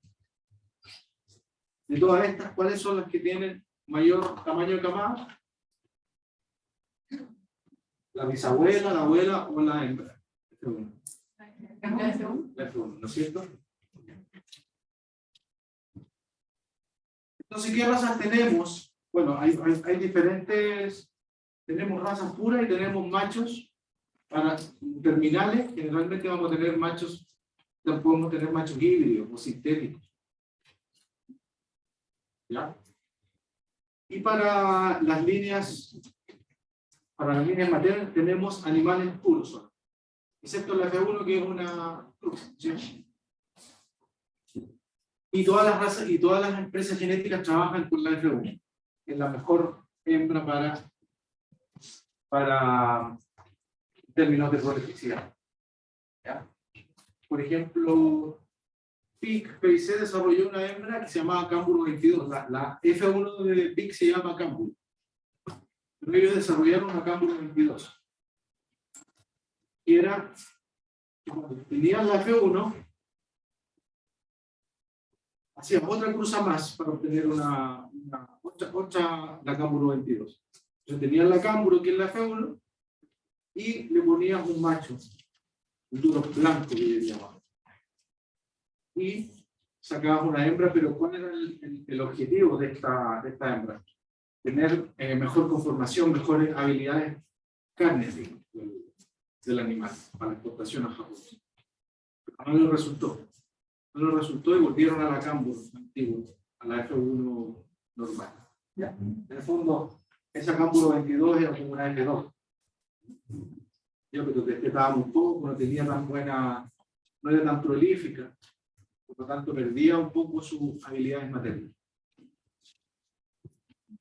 De todas estas, ¿cuáles son las que tienen mayor tamaño de camada? La bisabuela, la abuela o la hembra F1. La F1, ¿no es cierto? Entonces, ¿qué razas tenemos? Bueno, hay diferentes, tenemos razas puras y tenemos machos para terminales. Generalmente vamos a tener machos, podemos tener machos híbridos o sintéticos. ¿Ya? Y para las líneas maternas tenemos animales puros, excepto la F1 que es una cruz, ¿sí? Y todas las razas y todas las empresas genéticas trabajan con la F1. Es la mejor hembra para términos de prolificidad. ¿Ya? Por ejemplo, PIC desarrolló una hembra que se llamaba Cambur 22. La F1 de PIC se llama Cambur. Pero ellos desarrollaron una Cambur 22. Y era, cuando tenían la F1, hacían otra cruza más para obtener otra la Cambur 22. Entonces tenían la Cambur, que es la F1, y le ponían un macho, un duro blanco que le llamaban. Y sacabas una hembra, pero ¿cuál era el objetivo de esta hembra? Tener mejor conformación, mejores habilidades carnes del animal para la exportación a Japón. Pero no les resultó. No les resultó y volvieron a la Cambur antigua, a la F1 normal. ¿Ya? En el fondo, esa Cambur 22 era como una F2. Yo pero despetaba un poco, no tenía tan buena, no era tan prolífica, por lo tanto perdía un poco sus habilidades maternas.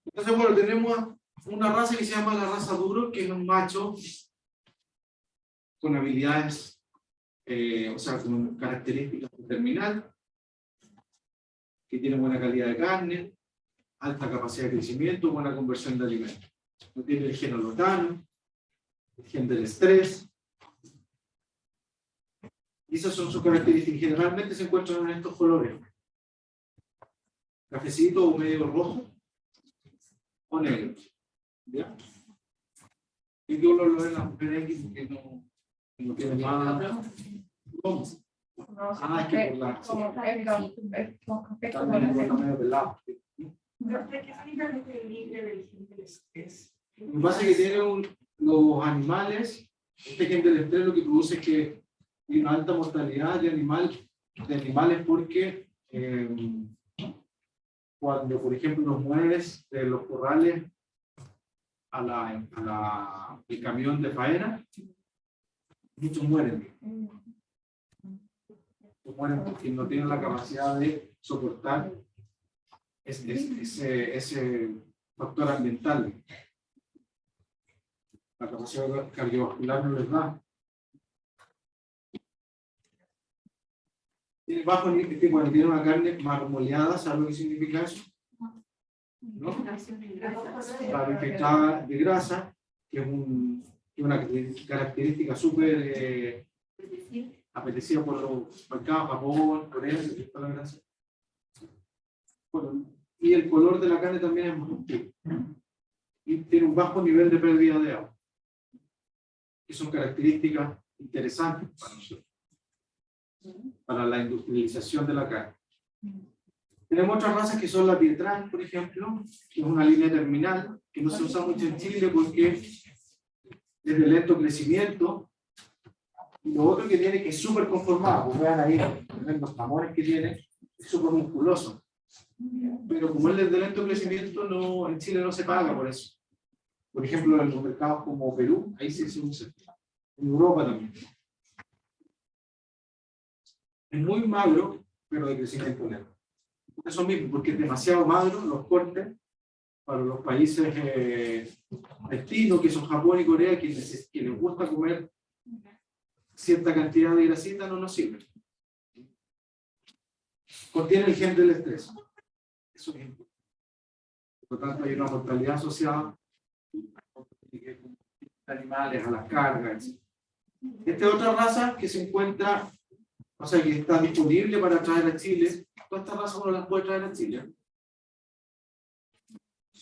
Entonces, bueno, tenemos una raza que se llama la raza duro, que es un macho con habilidades, o sea, con características de terminal, que tiene buena calidad de carne, alta capacidad de crecimiento, buena conversión de alimentos. No tiene el gen holotano, el gen del estrés. Y esas son sus características. Generalmente se encuentran en estos colores: cafecito o medio rojo o negro. ¿Ya? ¿Y qué color lo ven las mujeres aquí? Porque no tiene nada. ¿Cómo? Ah, es que por la. Está medio pelado. No sé qué significa el libre del gen del estrés. Lo que pasa es que tienen los animales, este gen del estrés lo que produce es que hay una alta mortalidad de animales porque cuando, por ejemplo, los mueves de los corrales el camión de faena, muchos mueren. Mueren porque no tienen la capacidad de soportar ese factor ambiental. La capacidad cardiovascular no les da. tiene bajo nivel, cuando tiene una carne marmoleada, ¿sabes lo que significa eso? ¿No? Está infectada de grasa, que es una característica súper apetecida por los mercados, Japón, Corea, la grasa. Bueno, y el color de la carne también es muy oscuro. Y tiene un bajo nivel de pérdida de agua, que son características interesantes para nosotros, para la industrialización de la carne. Tenemos otras razas que son la Pietrán, por ejemplo, que es una línea terminal, que no se usa mucho en Chile porque es de lento crecimiento. Y lo otro que tiene que es súper conformado, pues vean ahí los tambores que tiene, es súper musculoso. Pero como es de lento crecimiento, no, en Chile no se paga por eso. Por ejemplo, en los mercados como Perú, ahí sí se usa. En Europa también. Es muy magro, pero de crecimiento lento. Por eso mismo, porque es demasiado magro, los cortes para los países destinos, que son Japón y Corea, que les gusta comer cierta cantidad de grasita, no nos sirve. Contiene el gen del estrés. Eso es importante. Por lo tanto, hay una mortalidad asociada a animales, a las cargas, etc. Esta es otra raza que se encuentra, o sea, que está disponible para traer a Chile. Todas estas razas uno las puede traer a Chile,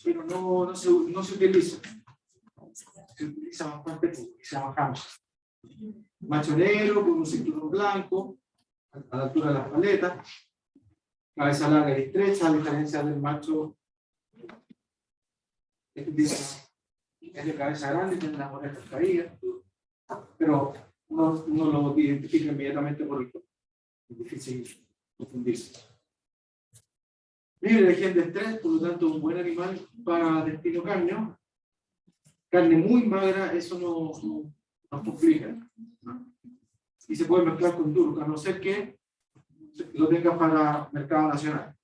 pero no se utiliza. Se utiliza bastante poco, se llama hamster. Macho negro con un cinturón blanco, a la altura de las paletas, cabeza larga y estrecha, a diferencia del macho. Es de cabeza grande y tiene las orejas caídas, pero no lo identifica inmediatamente por el cuerpo. Es difícil confundirse. Libre de gen de estrés, por lo tanto, un buen animal para destino carneo. Carne muy magra, eso no complica. Y se puede mezclar con turco, a no ser que lo tenga para mercado nacional.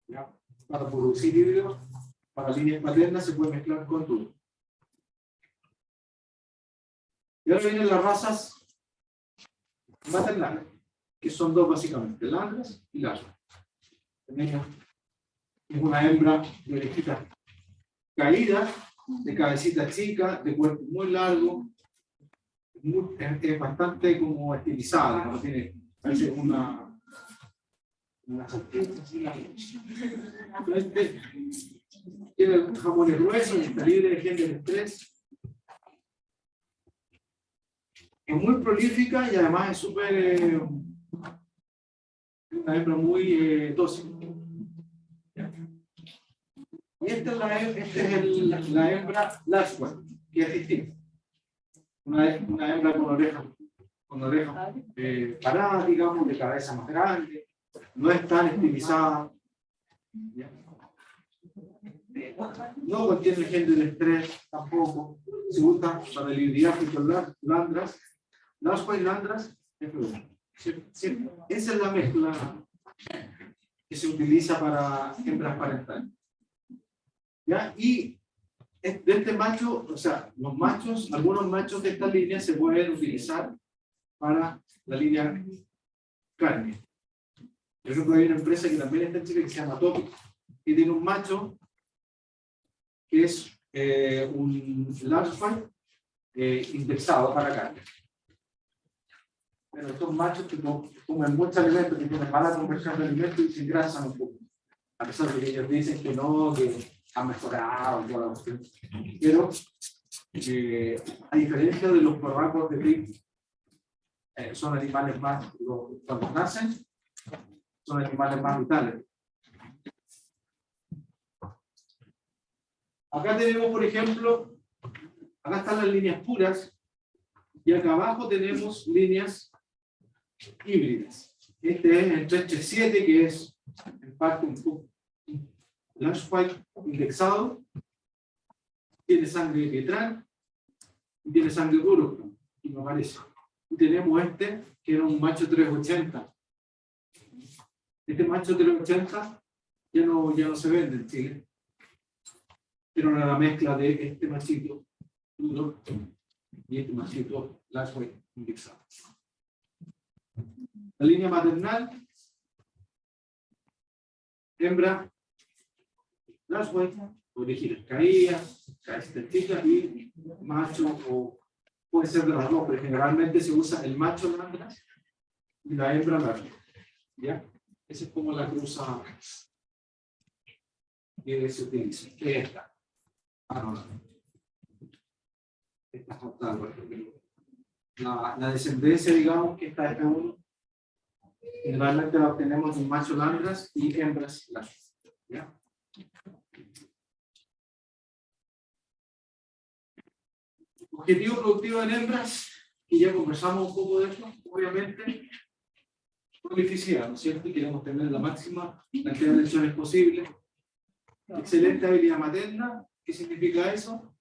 ¿Ya? Para producir híbridos, para líneas paternas se puede mezclar con turco. Y ahora vienen las razas maternales, que son dos básicamente, Landras y Lashman. Tenemos una hembra de orejitas caídas, de cabecita chica, de cuerpo muy largo, es bastante como estilizada, ¿no? Tiene parece una salchicha así larga. Tiene jamones gruesos, está libre de gen del estrés. Es muy prolífica y además es súper una hembra muy dócil. Y esta es la hembra Lashman, que es distinta. Una hembra con orejas paradas, digamos, de cabeza más grande, no es tan estilizada. ¿Ya? No contiene el gen del estrés tampoco. Se usa para el hibridaje con Landras. Lashman y Landras es problema. Sí, esa es la mezcla que se utiliza para hembras parentales. ¿Ya? Y de este macho, o sea, algunos machos de esta línea se pueden utilizar para la línea carne. Por ejemplo, hay una empresa que también está en Chile que se llama Topic, que tiene un macho que es un large indexado para carne. Pero estos machos que comen muchos alimentos, que tienen mala conversión de alimentos y se engrasan un poco. A pesar de que ellos dicen que no, que han mejorado, toda la cuestión. Pero, a diferencia de los porracos de pig, son animales más, cuando nacen, son animales más vitales. Acá tenemos, por ejemplo, acá están las líneas puras, y acá abajo tenemos líneas híbridas. Este es el 337, que es en parte un Lashman indexado, tiene sangre de Pietrán y tiene sangre puro, y me parece. Y tenemos este, que era un macho 380. Este macho 380 ya no se vende en Chile. Pero era la mezcla de este machito duro y este machito Lashman indexado. La línea maternal, hembra, las vueltas, orígenes caídas, características y macho, o puede ser de las dos, pero generalmente se usa el macho landras y la hembra landras. ¿Ya? Esa es como la cruza que se utiliza. Esta. Ah, no. Esta es fatal. La descendencia, digamos, que está en uno, generalmente la obtenemos en macho landras y hembras landras. ¿Ya? Objetivo productivo en hembras, y ya conversamos un poco de esto, obviamente, prolificidad, ¿no es cierto? Queremos tener la máxima cantidad de lechones posible. Excelente habilidad materna. ¿Qué significa eso?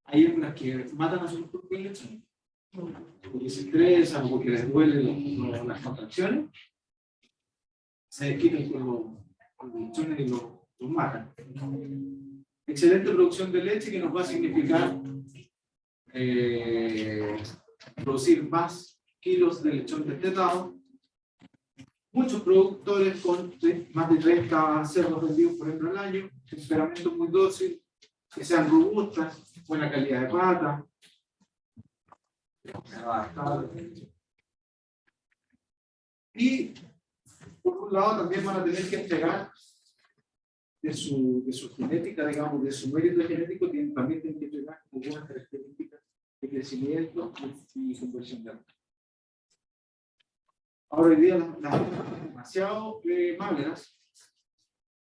Hay hembras que matan a sus propios lechones, porque se estresan, porque les duelen las contracciones, se desquitan con los lechones y los matan. Excelente producción de leche, que nos va a significar producir más kilos de lechón destetado. Muchos productores con más de 30 cerdos vendidos por ejemplo al año, temperamento muy dócil, que sean robustas, buena calidad de pata. Y por un lado también van a tener que entregar de su genética, digamos, de su mérito genético, también tienen que entregar algunas características de crecimiento y conversión de agua. Ahora hoy día las son demasiado magras,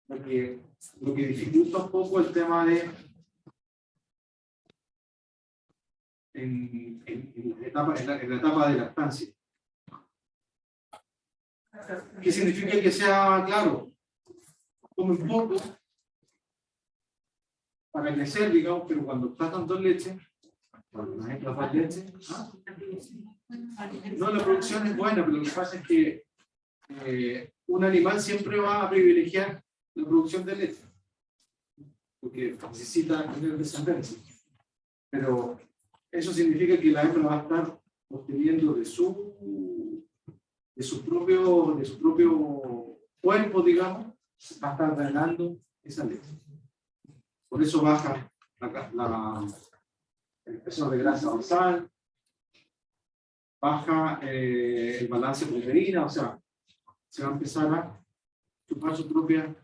porque lo que dificulta un poco el tema de en la etapa de lactancia. ¿Qué significa que sea claro? Comen poco para crecer, digamos, pero cuando está dando leche, cuando la gente da leche, no, la producción es buena, pero lo que pasa es que un animal siempre va a privilegiar la producción de leche, porque necesita tener descendencia. Pero eso significa que la hembra va a estar obteniendo de su propio cuerpo, digamos, va a estar drenando esa leche. Por eso baja el peso de grasa dorsal, baja el balance de proteína, o sea, se va a empezar a chupar su propio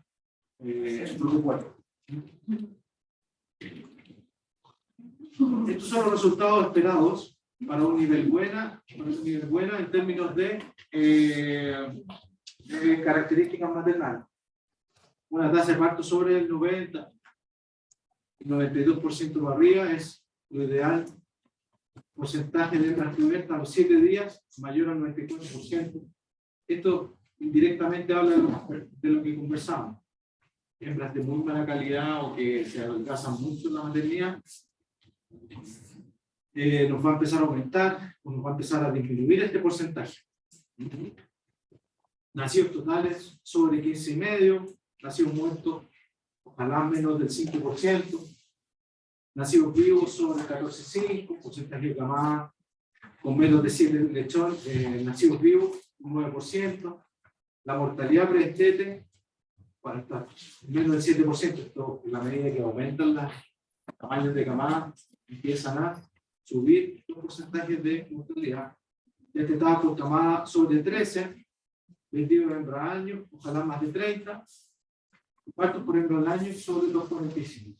cuerpo. Estos son los resultados esperados para un nivel buena en términos de características maternales. Una tasa de parto sobre el 90, el 92% para arriba es lo ideal. Porcentaje de hembras cubiertas a los 7 días mayor al 94%. Esto indirectamente habla de lo que conversamos. Hembras de muy mala calidad o que se adelgazan mucho en la maternidad, nos va a empezar a aumentar o nos va a empezar a disminuir este porcentaje. Nacidos totales sobre 15,5, nacidos muertos ojalá menos del 5%, nacidos vivos sobre 14,5, porcentaje de camada con menos de 7 lechón, nacidos vivos un 9%, la mortalidad predestete para estar menos del 7%, esto en la medida que aumentan los tamaños de camada, empiezan a subir los porcentajes de mortalidad. Destetado por camada sobre 13, 22 hembras al año, ojalá más de 30, partos por hembra al año sobre 2,45.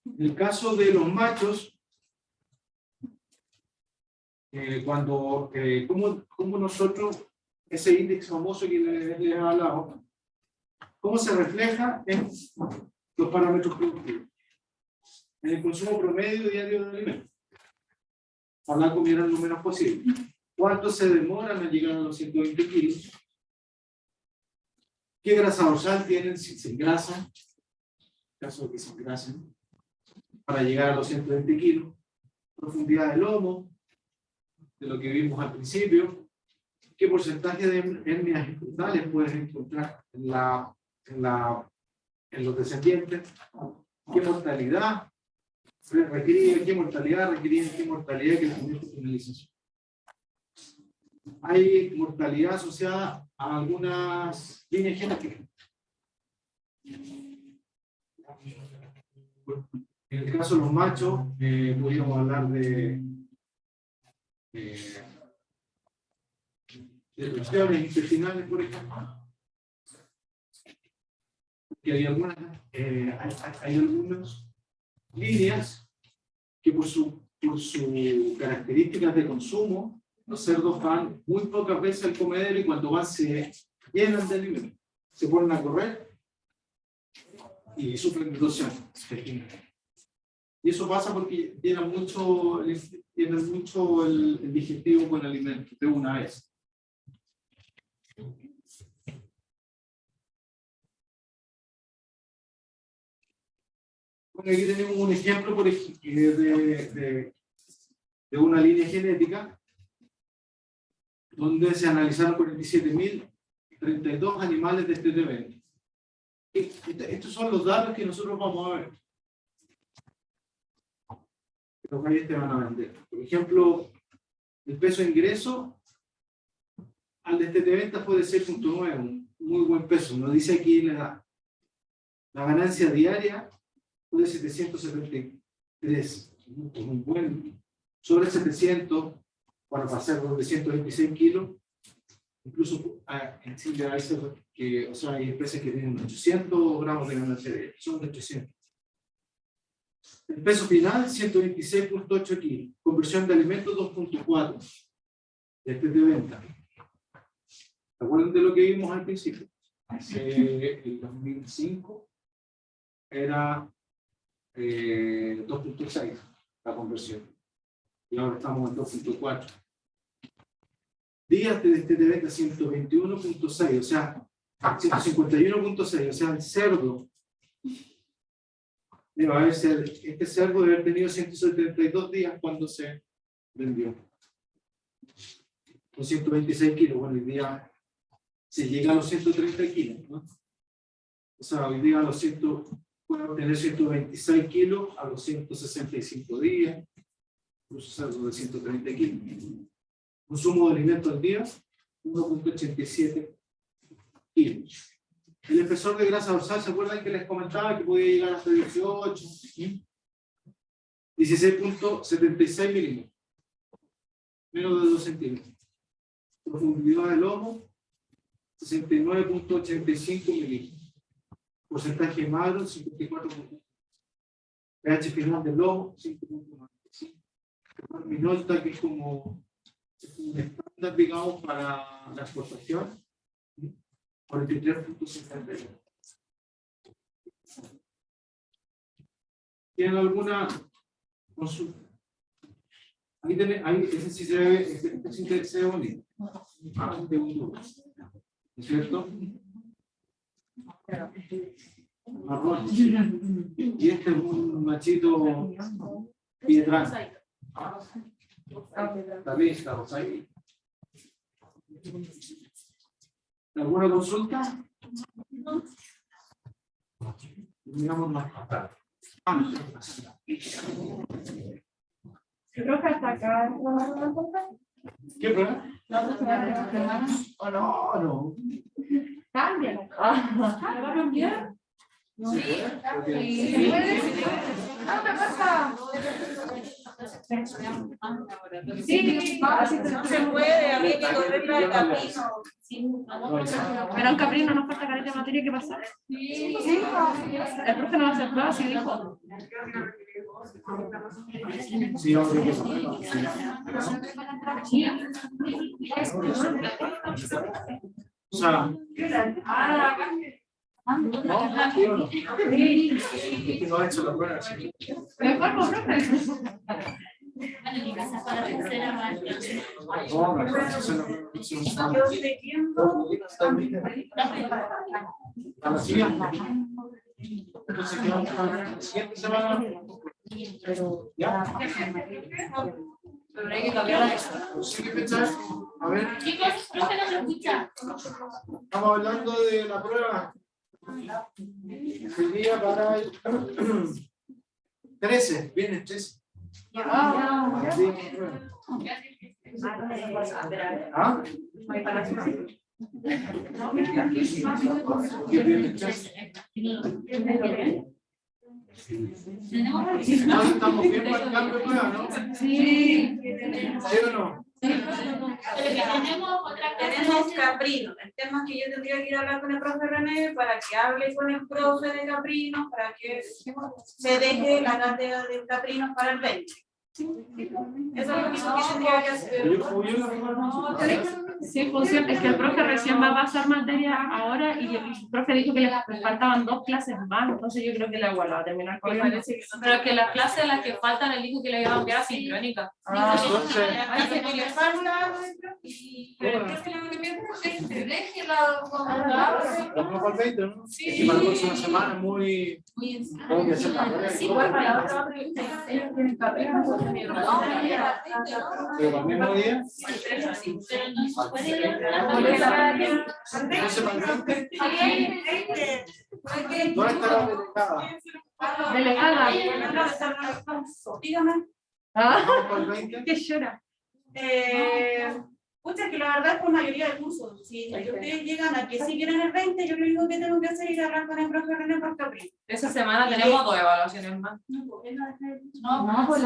En el caso de los machos, como nosotros, ese índice famoso que les he hablado, ¿cómo se refleja en los parámetros productivos? En el consumo promedio diario de alimentos. Ojalá comieran lo menos posible. ¿Cuánto se demoran a llegar a los 120 kilos? ¿Qué grasa dorsal tienen si se engrasan? En caso de que se engrasen, para llegar a los 120 kilos. Profundidad del lomo, de lo que vimos al principio. ¿Qué porcentaje de hernias brutales puedes encontrar en los descendientes? ¿Qué mortalidad? requerir qué mortalidad, requerir qué mortalidad que el proyecto de finalización. Hay mortalidad asociada a algunas líneas genéticas. En el caso de los machos, podríamos hablar de erupciones intestinales, por ejemplo. Que hay algunas líneas que por sus características de consumo, los cerdos van muy pocas veces al comedero y cuando van se llenan de alimento, se ponen a correr y sufren erosión. Y eso pasa porque llenan mucho el digestivo con alimentos de una vez. Bueno, aquí tenemos un ejemplo por ejemplo, de una línea genética donde se analizaron 47.032 animales de este evento. Estos son los datos que nosotros vamos a ver. Los que te van a vender. Por ejemplo, el peso de ingreso al de este evento fue de 6.9, un muy buen peso. Nos dice aquí la edad. La ganancia diaria fue de 773, un buen, sobre 700 para pasar los de 126 kilos. Incluso en Chile hay, hay especies que tienen 800 gramos de ganancia diaria, son de 800. El peso final, 126.8 kilos. Conversión de alimentos, 2.4 de este de venta. ¿Se acuerdan de lo que vimos al principio? El 2005 era 2.6 la conversión. Y ahora estamos en 2.4. Días de este de venta, 121.6, o sea, 151.6, o sea, el cerdo debe haber ser, este cerdo debe haber tenido 172 días cuando se vendió. Con 126 kilos, bueno, hoy día se llega a los 130 kilos, ¿no? O sea, hoy día a los puede obtener 126 kilos a los 165 días, incluso cerdo de 130 kilos. Consumo de alimentos al día, 1.87 kilos. El espesor de grasa dorsal, ¿se acuerdan que les comentaba que podía llegar hasta 18? 16.76 milímetros. Menos de 2 centímetros. Profundidad del lomo, 69.85 milímetros. Porcentaje magro, 54%. pH final del lomo, 5.95. Minolta, que es como un estándar, digamos, para la exportación, 43.61. ¿Tienen alguna consulta? Ahí ese sí se ve, este sí se ve bonito. ¿Es cierto? Marrón. Y este es un machito piedrano. Está bien, estamos ahí. ¿Alguna consulta? Miramos más tarde. Creo que hasta acá. ¿Qué problema? ¿O no? No. Cambia. ¿Me va a cambiar? Sí. ¿Qué pasa? Sí, no se puede, había que correrlo al camino. Pero en Caprino nos falta caleta de materia que pasar. Sí. El profe no va a hacer pruebas y dijo. Sí, ahora que o sea, ¿no? ¿Sí o no? No ha hecho la prueba, sí. Mejor, profe. A la siguiente. Entonces, quedamos para la siguiente semana. ¿Ya? Pero hay que cambiar eso. ¿Sí que pensar? A ver. Chicos, profe, no se escucha. Estamos hablando de la prueba. Sería para el 13, viene 13. ¿Ah? No, estamos bien para el cambio de prueba, ¿no? Sí. ¿Sí o no? Tenemos Caprino. El tema es que yo tendría que ir a hablar con el profe René para que hable con el profe de Caprino para que se deje la cátedra de Caprino para el 20. Eso es lo único que tendría que hacer. Sí, pues cierto, es que el profe recién va a pasar materia ahora y el profe dijo que le faltaban 2 clases más, entonces yo creo que la igual va a terminar con Pero es que las clases las que faltan, él dijo que le iba a enviar asincrónica. Entonces, Hay que le falta. Pero ¿qué es lo que piensa? Déjela. vamos al 20, ¿no? Es que para la próxima semana es muy... Tengo que hacer la prueba. Sí, igual para la otra pregunta. Ellos tienen carrera. Pero al mismo día, no se mantiene. ¿Dónde está la delegada? Delegada. Dígame. Vamos para el 20. ¿Qué llora? Pucha, que la verdad es por mayoría de cursos. Si ustedes llegan a que sí quieren el 20, yo lo único que tengo que hacer es ir a hablar con el profe René por Caprino. Esa semana tenemos 2 evaluaciones más. No, pues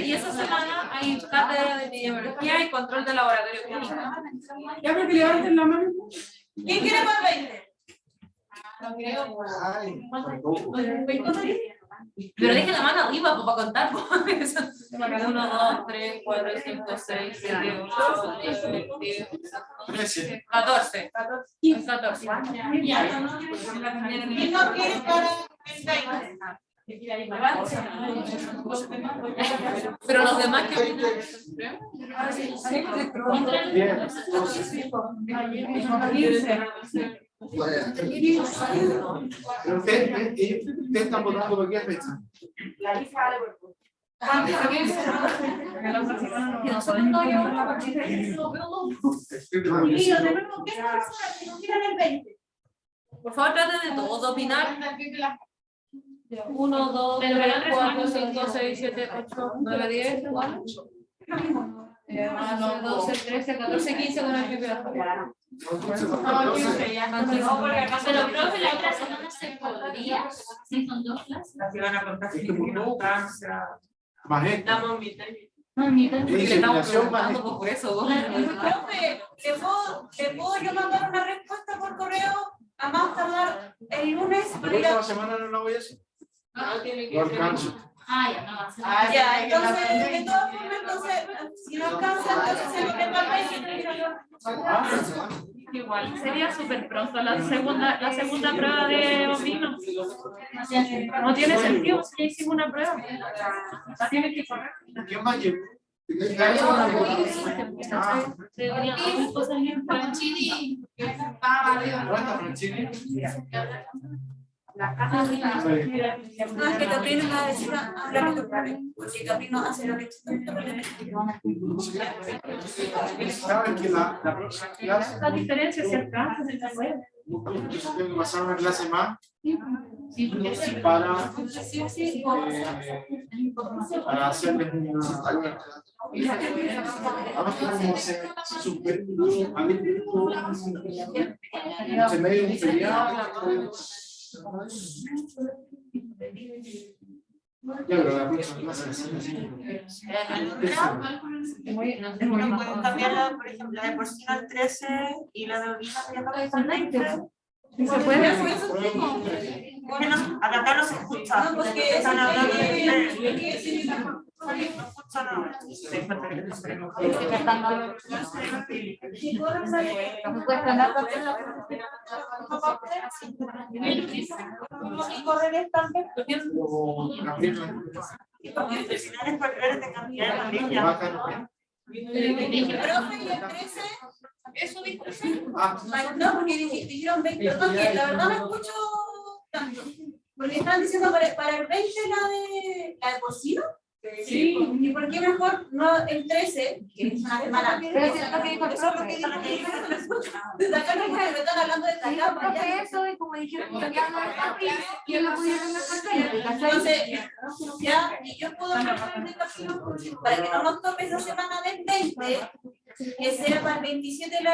Y esa semana hay cátedra de epidemiología y control de laboratorio clínico. Ya creo que levanten la mano. ¿Quién quiere para el 20? Ay, Pero dejen la mano arriba pues, para contar. 1, 2, 3, 4, 5, 6, 7, 8, 9, 10, 13. 14. 14. ¿Quién no quiere para el 20? Pero los demás que... 10, 12. Pero ustedes están votando por qué fecha. La lista de cuerpo. Y lo tenemos que pasar, que nos quieran el 20. Por favor, traten de todos opinar. 1, 2, 3, 4, 5, 6, 7, 8, 9, 10, 12, 13, 14, 15 con el PPA. Pero profe, la otra semana se podría, si son 2 clases. Más esto. Damos mitad. Diseminación más esto. Por eso. Profe, ¿le puedo yo mandar una respuesta por correo a más tardar el lunes? La próxima semana no la voy a hacer. No alcanzo. Ya, entonces, de todas formas, entonces, si no alcanza, entonces se lo prepara y Igual sería súper pronto la segunda prueba de ovino. No tiene sentido si ya hicimos una prueba. La tienes que correr. ¿Quién más llegó? Franchini. ¿Dónde está Franchini? No, es que Caprino me va a decir hablar de tu padre, porque Caprino hace lo que ¿Saben que la próxima clase? La diferencia si alcanza. Yo tengo que pasar una clase más para hacerles una... Además, como se supera se medio un feriado. Ya, pero la próxima clase Bueno, pueden cambiar, por ejemplo, la de porcino al 13 y la de ovina al 20. ¿Se puede? Bueno, acá no se escucha. No, porque están hablando eso dijo. No, porque dijeron 20, perdón, que la verdad no escucho tanto. Porque están diciendo para el 20 la de porcino. Sí. ¿Y por qué mejor no el 13, que es una semana? Pero eso es lo que dijo el profe. Desde acá no me están hablando de Dijo el profe eso y como dijeron que hablaban de Caprino, ¿quién lo pudieron mejor? Entonces, ya, y yo puedo hablar de Caprino para que no nos tope esa semana del 20, que sea para el 27 de la